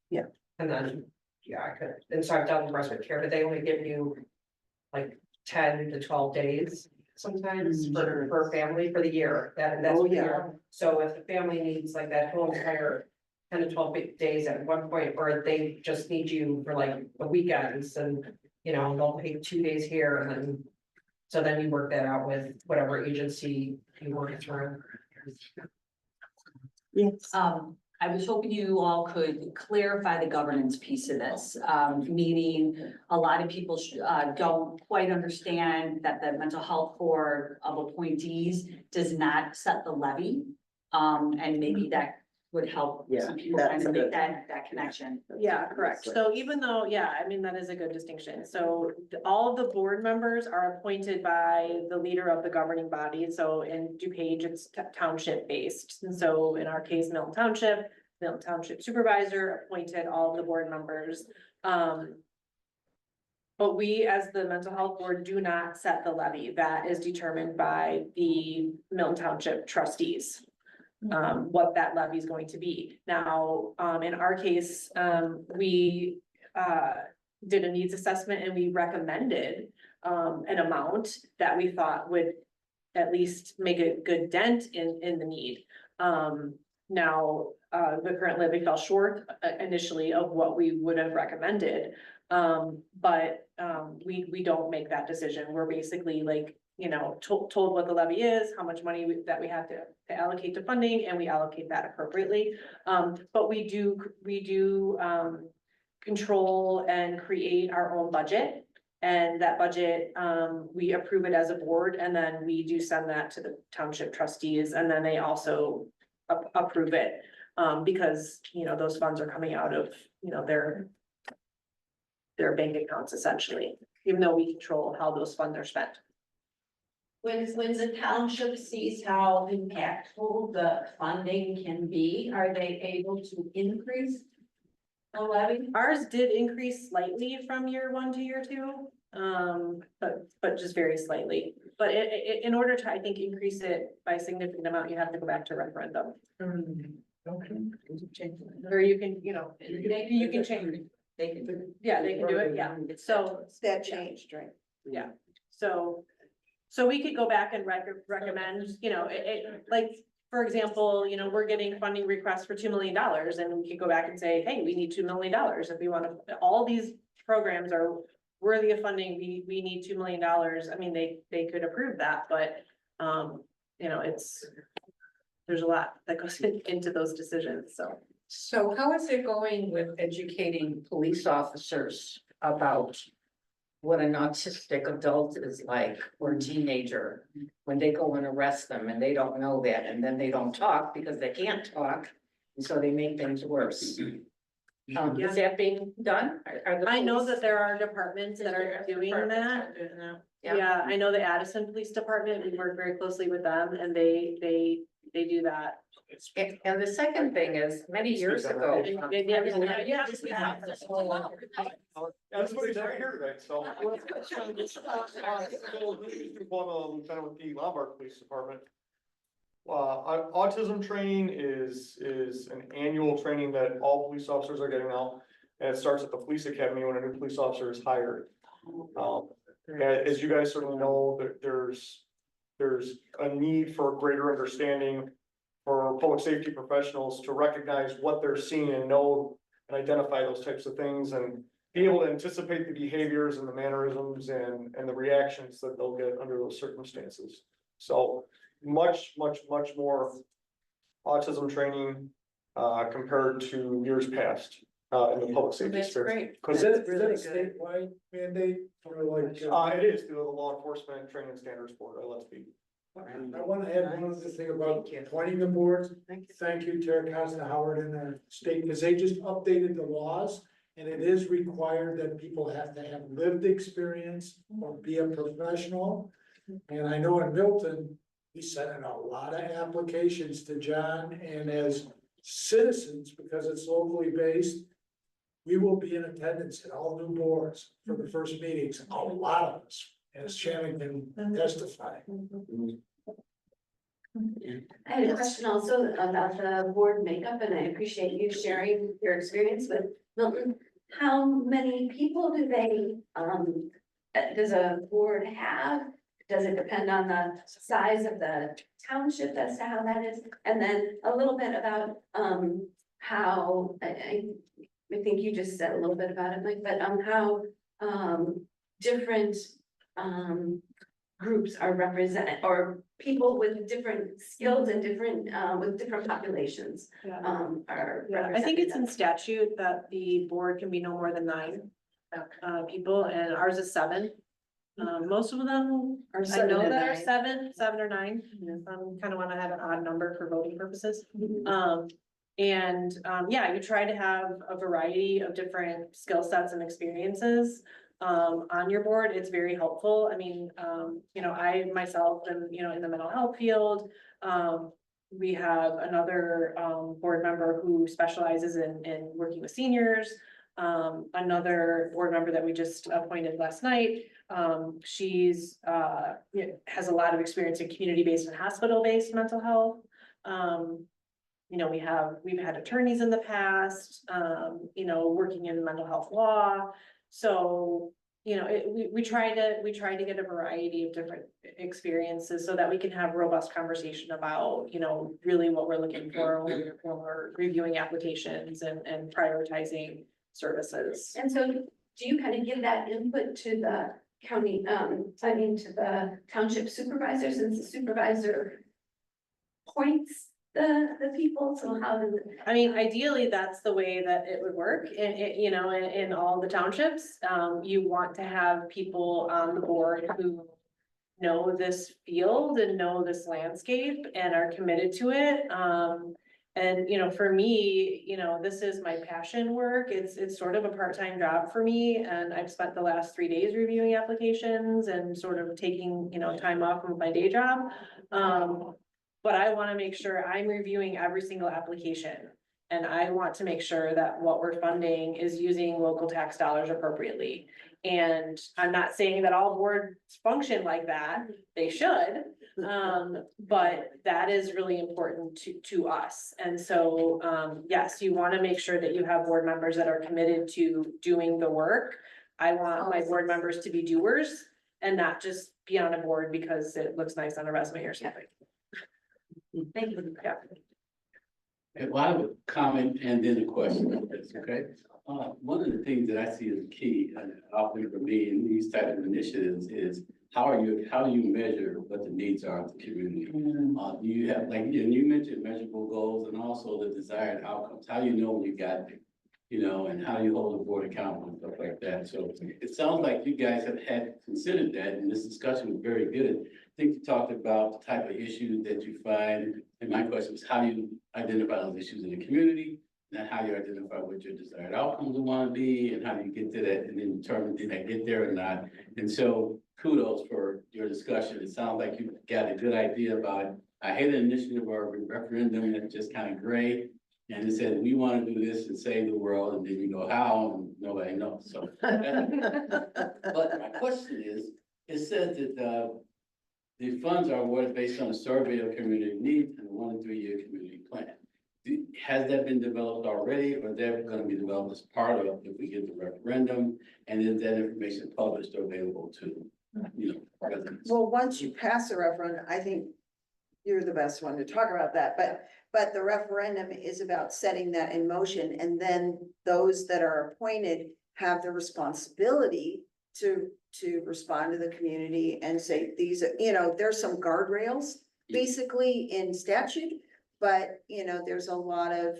Yeah. And then, yeah, I could, and so I've done respite care, but they only give you like 10 to 12 days sometimes for a family for the year. That's Oh, for the yeah. year. So if the family needs like that whole entire 10 to 12 days at one point, or they just need you for like the weekends and, you know, they'll pay 2 days here and then. So then you work that out with whatever agency you work it through. Yes. I was hoping you all could clarify the governance piece of this, meaning a lot of people don't quite understand that the mental health board of appointees does not set the levy. And maybe that would help some people kind of make that connection. Yeah, correct. So even though, yeah, I mean, that is a good distinction. So all of the board members are appointed by the leader of the governing body. So in DuPage, it's township based. And so in our case, Milton Township supervisor appointed all of the board members. But we, as the mental health board, do not set the levy. That is determined by the Milton Township trustees. What that levy is going to be. Now, in our case, we did a needs assessment and we recommended an amount that we thought would at least make a good dent in the need. Now, the current levy fell short initially of what we would have recommended. But we don't make that decision. We're basically like, you know, told what the levy is, how much money that we have to allocate to funding, and we allocate that appropriately. But we do control and create our own budget. And that budget, we approve it as a board, and then we do send that to the township trustees, and then they also approve it. Because, you know, those funds are coming out of, you know, their bank accounts essentially, even though we control how those funds are spent. When the township sees how impactful the funding can be, are they able to increase the levy? Ours did increase slightly from year one to year two, but just very slightly. But in order to, I think, increase it by a significant amount, you have to go back to referendum. Okay. Or you can, you know, you can change, They can. yeah, they can do it, yeah, so, That changed, right? yeah, so we could go back and recommend, you know, like, for example, you know, we're getting funding requests for $2 million, and we could go back and say, hey, we need $2 million if we want to, all these programs are worthy of funding, we need $2 million, I mean, they could approve that, but, you know, there's a lot that goes into those decisions, so. So how is it going with educating police officers about what an autistic adult is like, or teenager, when they go and arrest them and they don't know that, and then they don't talk because they can't talk, and so they make things worse. Is that being done? Are the I know police- that there are departments that are doing that. Yeah, I know the Addison Police Department, we work very closely with them, and they do that. And the second thing is, many years ago. Everybody's right here today, so. Lieutenant with the Lombard Police Department. Autism training is an annual training that all police officers are getting now. And it starts at the police academy when a new police officer is hired. As you guys certainly know, there's a need for greater understanding for public safety professionals to recognize what they're seeing and know and identify those types of things and be able to anticipate the behaviors and the mannerisms and the reactions that they'll get under those circumstances. So much more autism training compared to years past in the public safety That's sphere. great. Is that a statewide mandate or like? It is through the Law Enforcement Training Standards Board, LSP. I want to add one other thing about appointing the boards. Thank you, Tara Costa Howard and the state, because they just updated the laws. And it is required that people have to have lived experience or be a professional. And I know in Milton, we sent in a lot of applications to John, and as citizens, because it's locally based, we will be in attendance at all new boards for the first meetings, a lot of us, as Shannon can testify. I had a question also about the board makeup, and I appreciate you sharing your experience with Milton. How many people do they, does a board have? Does it depend on the size of the township as to how that is? And then a little bit about, how, I think you just said a little bit about it, Mike, but how, different, groups are represented, or people with different skills and different, with different populations, are Yeah, I think represented. it's in statute that the board can be no more than 9 people, and ours is 7. Most of them, Or I seven know and that are nine. 7 or 9. Kind of want to have an odd number for voting purposes. Mm-hmm. Yeah, you try to have a variety of different skill sets and experiences on your board. It's very helpful. I mean, you know, I myself am, you know, in the mental health field. We have another board member who specializes in working with seniors. Another board member that we just appointed last night. She's has a lot of experience in community-based and hospital-based mental health. You know, we've had attorneys in the past, you know, working in mental health law. So, you know, we try to get a variety of different experiences so that we can have robust conversation about, you know, really what we're looking for when we're reviewing applications and prioritizing services. And so do you kind of give that input to the county, to the township supervisor, since the supervisor points the people, so how does it? I mean, ideally, that's the way that it would work in all the townships. You want to have people on the board who know this field and know this landscape and are committed to it. And, for me, this is my passion work. It's sort of a part-time job for me. And I've spent the last 3 days reviewing applications and sort of taking, time off from my day job. But I want to make sure I'm reviewing every single application. And I want to make sure that what we're funding is using local tax dollars appropriately. And I'm not saying that all boards function like that, they should. But that is really important to us. And so, yes, you want to make sure that you have board members that are committed to doing the work. I want my board members to be doers and not just be on a board because it looks nice on a resume or something. Thank you. Yeah. Well, I have a comment and then a question, okay? One of the things that I see as key, often for me in these type of initiatives is how do you measure what the needs are of the community? Do you have, and you mentioned measurable goals and also the desired outcomes, how you know when you got there, and how you hold the board accountable and stuff like that. So it sounds like you guys have considered that, and this discussion was very good. I think you talked about the type of issues that you find, and my question is, how do you identify those issues in the community? And how you identify what your desired outcomes want to be, and how do you get to that, and then determine did I get there or not? And so kudos for your discussion. It sounds like you got a good idea about it. I hate an initiative or a referendum that's just kind of gray. And it said, we want to do this and save the world, and then you go how, and nobody knows. So, but my question is, it says that the funds are awarded based on a survey of community needs and a 1 to 3 year community plan. Has that been developed already, or they're going to be developed as part of if we get the referendum? And is that information published or available to, residents? Well, once you pass the referendum, I think you're the best one to talk about that, but the referendum is about setting that in motion, and then those that are appointed have the responsibility to respond to the community and say, these are, there's some guardrails basically in statute, but, there's a lot of,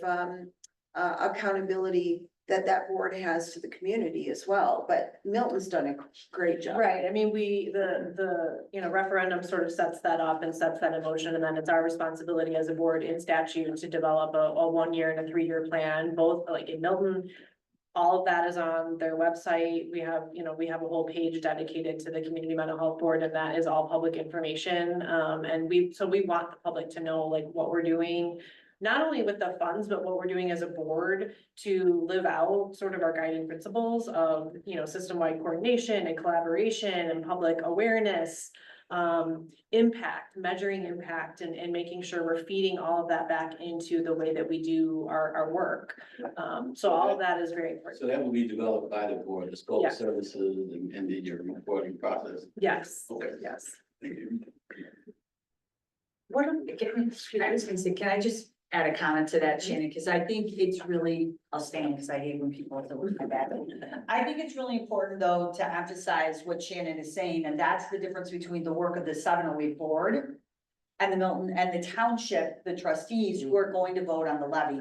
accountability that board has to the community as well, but Milton's done a great job. Right, I mean, the referendum sort of sets that up and sets that in motion, and then it's our responsibility as a board in statute to develop a 1 year and a 3 year plan, both like in Milton. All of that is on their website. We have a whole page dedicated to the Community Mental Health Board, and that is all public information. And we want the public to know like what we're doing, not only with the funds, but what we're doing as a board to live out sort of our guiding principles of, system-wide coordination and collaboration and public awareness, measuring impact and making sure we're feeding all of that back into the way that we do our work. So all of that is very important. So that will be developed by the board, the scope of Yeah. services and then your reporting process. Yes, Okay. yes. Thank you. I was gonna say, can I just add a comment to that, Shannon? Because I think it's really, I'll stand because I hate when people have to look my back. I think it's really important, though, to emphasize what Shannon is saying, and that's the difference between the work of the 708 board and the Milton and the township, the trustees who are going to vote on the levy.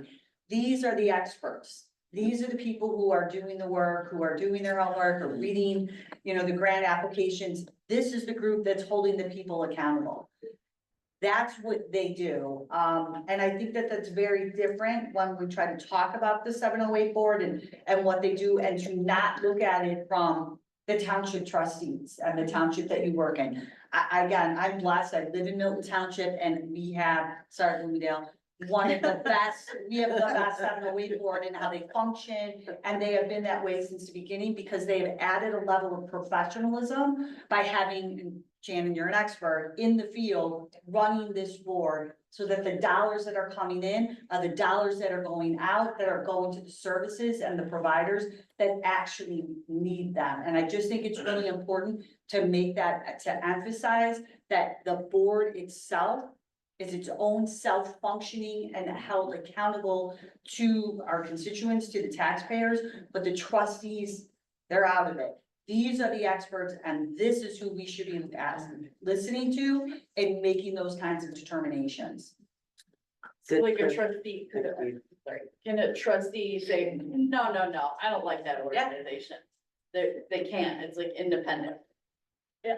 These are the experts. These are the people who are doing the work, who are doing their homework, or reading, the grant applications. This is the group that's holding the people accountable. That's what they do. And I think that that's very different when we try to talk about the 708 board and what they do, and to not look at it from the township trustees and the township that you work in. Again, I'm blessed. I live in Milton Township, and we have, sorry, Bloomingdale, one of the best, we have the best 708 board and how they function. And they have been that way since the beginning because they have added a level of professionalism by having, Shannon, you're an expert in the field running this board, so that the dollars that are coming in are the dollars that are going out, that are going to the services and the providers that actually need them. And I just think it's really important to make that, to emphasize that the board itself is its own self-functioning and held accountable to our constituents, to the taxpayers, but the trustees, they're out of it. These are the experts, and this is who we should be listening to and making those kinds of determinations. Like a trustee, sorry, can a trustee say, no, I don't like that organization? They can't, it's like independent.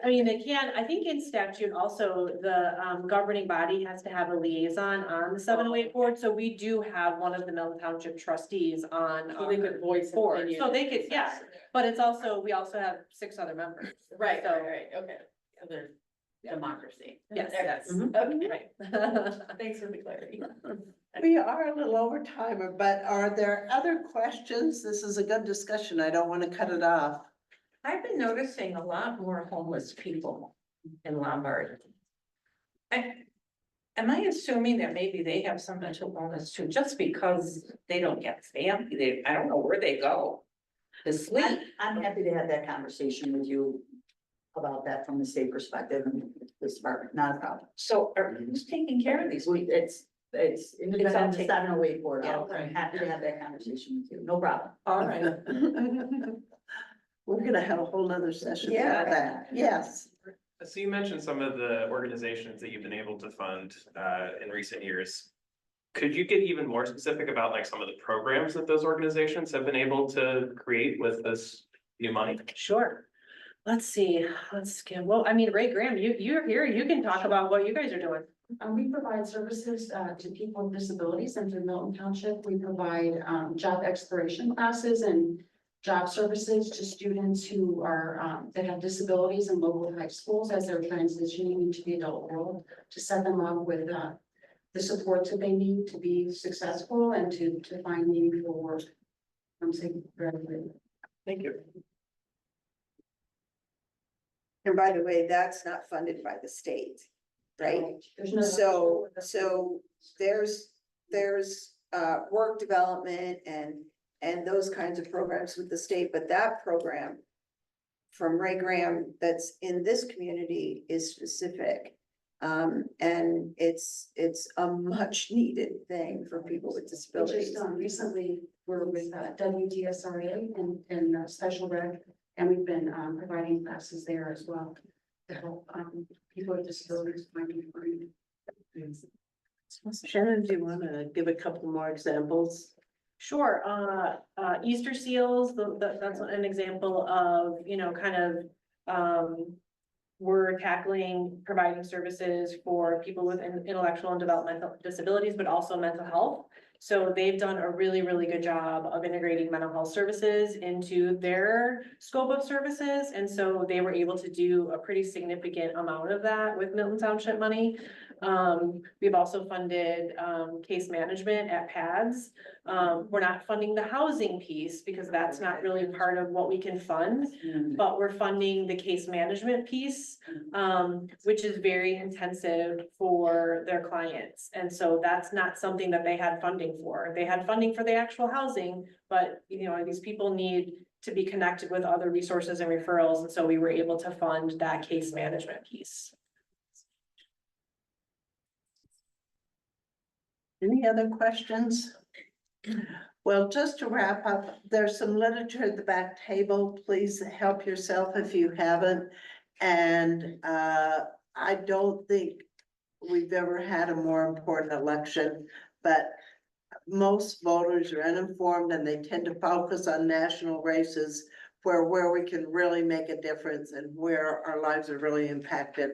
I mean, they can, I think in statute also, the governing body has to have a liaison on the 708 board, so we do have one of the Milton Township trustees on. So they could voice board, opinion. so they could, yeah, but it's also, we also have 6 other members. Right, So- okay. So there's democracy. Yes, There. yes. Okay, Right. thanks for the clarity. We are a little over timer, but are there other questions? This is a good discussion. I don't want to cut it off. I've been noticing a lot more homeless people in Lombard. Am I assuming that maybe they have some mental illness too, just because they don't get family, I don't know where they go to sleep? I'm happy to have that conversation with you about that from the state perspective and this department, not a problem. So who's taking care of these people? It's independent, taken- 708 board, Yeah, I'm right. happy to have that conversation with you, no problem. All right. We're gonna have a whole nother session Yeah. about that. Yes. So you mentioned some of the organizations that you've been able to fund in recent years. Could you get even more specific about like some of the programs that those organizations have been able to create with this new money? Sure. Let's see, well, I mean, Ray Graham, you're here, you can talk about what you guys are doing. We provide services to people with disabilities, and through Milton Township, we provide job exploration classes and job services to students who are that have disabilities in local high schools as they're transitioning into the adult world, to set them up with the supports that they need to be successful and to find meaningful work. I'm saying graduate. Thank you. And by the way, that's not funded by the state, right? There's no. So there's work development and those kinds of programs with the state, but that program from Ray Graham that's in this community is specific. And it's a much needed thing for people with We disabilities. just recently, we're with WDSRA and Special Rec, and we've been providing classes there as well to help people with disabilities find employment. Shannon, do you want to give a couple more examples? Sure, Easter seals, that's an example of, kind of, we're tackling providing services for people with intellectual and developmental disabilities, but also mental health. So they've done a really, really good job of integrating mental health services into their scope of services. And so they were able to do a pretty significant amount of that with Milton Township money. We've also funded case management at PADS. We're not funding the housing piece because that's not really part of what we can fund, but we're funding the case management piece, which is very intensive for their clients. And so that's not something that they had funding for. They had funding for the actual housing, but these people need to be connected with other resources and referrals. And so we were able to fund that case management piece. Any other questions? Well, just to wrap up, there's some literature at the back table. Please help yourself if you haven't. And I don't think we've ever had a more important election, but most voters are uninformed and they tend to focus on national races where we can really make a difference and where our lives are really impacted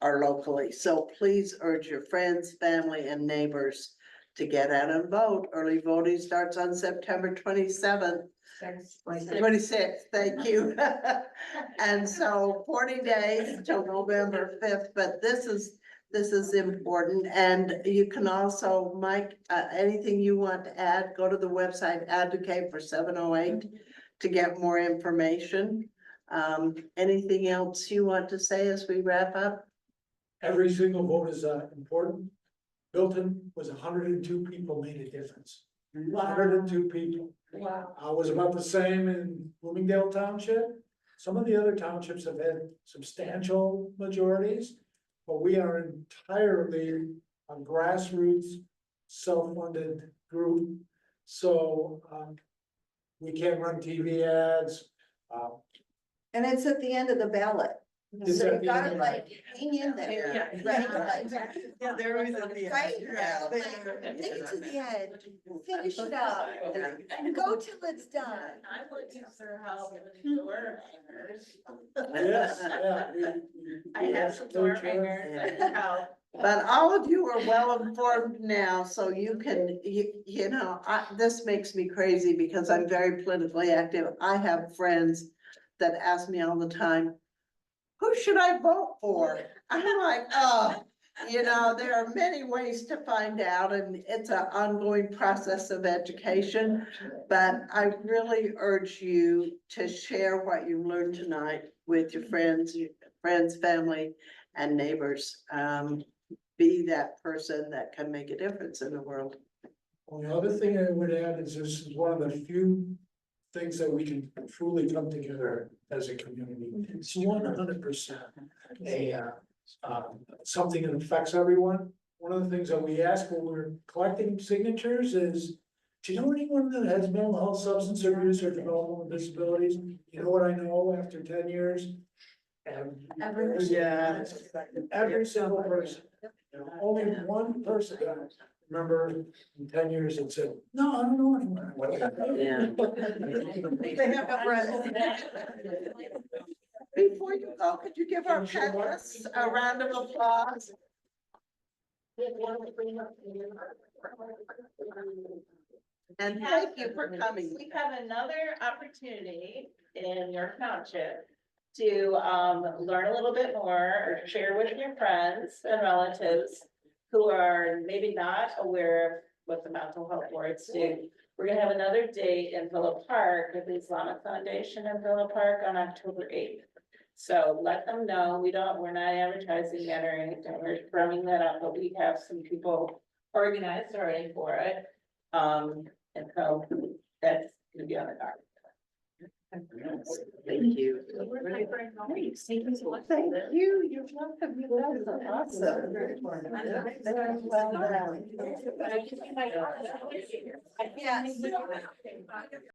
are locally. So please urge your friends, family, and neighbors to get out and vote. Early voting starts on September 27th. 26th, thank you. And so 40 days till November 5th, but this is important. And you can also, Mike, anything you want to add, go to the website, advocate for 708 to get more information. Anything else you want to say as we wrap up? Every single vote is important. Milton was 102 people made a difference. 102 people. Wow. Was about the same in Bloomingdale Township. Some of the other townships have had substantial majorities, but we are entirely a grassroots, self-funded group. So we can't run TV ads. And it's at the end of the ballot. Is So that you the gotta end? like hang in there, Yeah. right? Like, Yeah, they're always at the end. right, like, take it to the end, finish it up, and go till it's done. I would use their help. Yes, yeah. I have some door hangers that can help. But all of you are well informed now, so you can, this makes me crazy because I'm very politically active. I have friends that ask me all the time, who should I vote for? I'm like, oh, there are many ways to find out, and it's an ongoing process of education. But I really urge you to share what you learned tonight with your friends, family, and neighbors. Be that person that can make a difference in the world. Well, the other thing I would add is this is one of the few things that we can truly come together as a community. It's 100% something that affects everyone. One of the things that we ask when we're collecting signatures is, do you know anyone that has mental health, substance abuse, or developmental disabilities? You know what I know after 10 years? Every single person. Only one person, I remember in 10 years that said, no, I don't know anyone. They have no friends. Before you go, could you give our panelists a round of applause? And thank you for coming. We have another opportunity in your township to learn a little bit more or share with your friends and relatives who are maybe not aware of what the mental health boards do. We're gonna have another date in Villa Park with the Islamic Foundation in Villa Park on October 8th. So let them know, we're not advertising yet or anything, we're firming that up, but we have some people organized already for it. And so that's gonna be on the card. Thank you. Thank you so much. Thank you. You're welcome. You guys are awesome. Very well done. Yeah.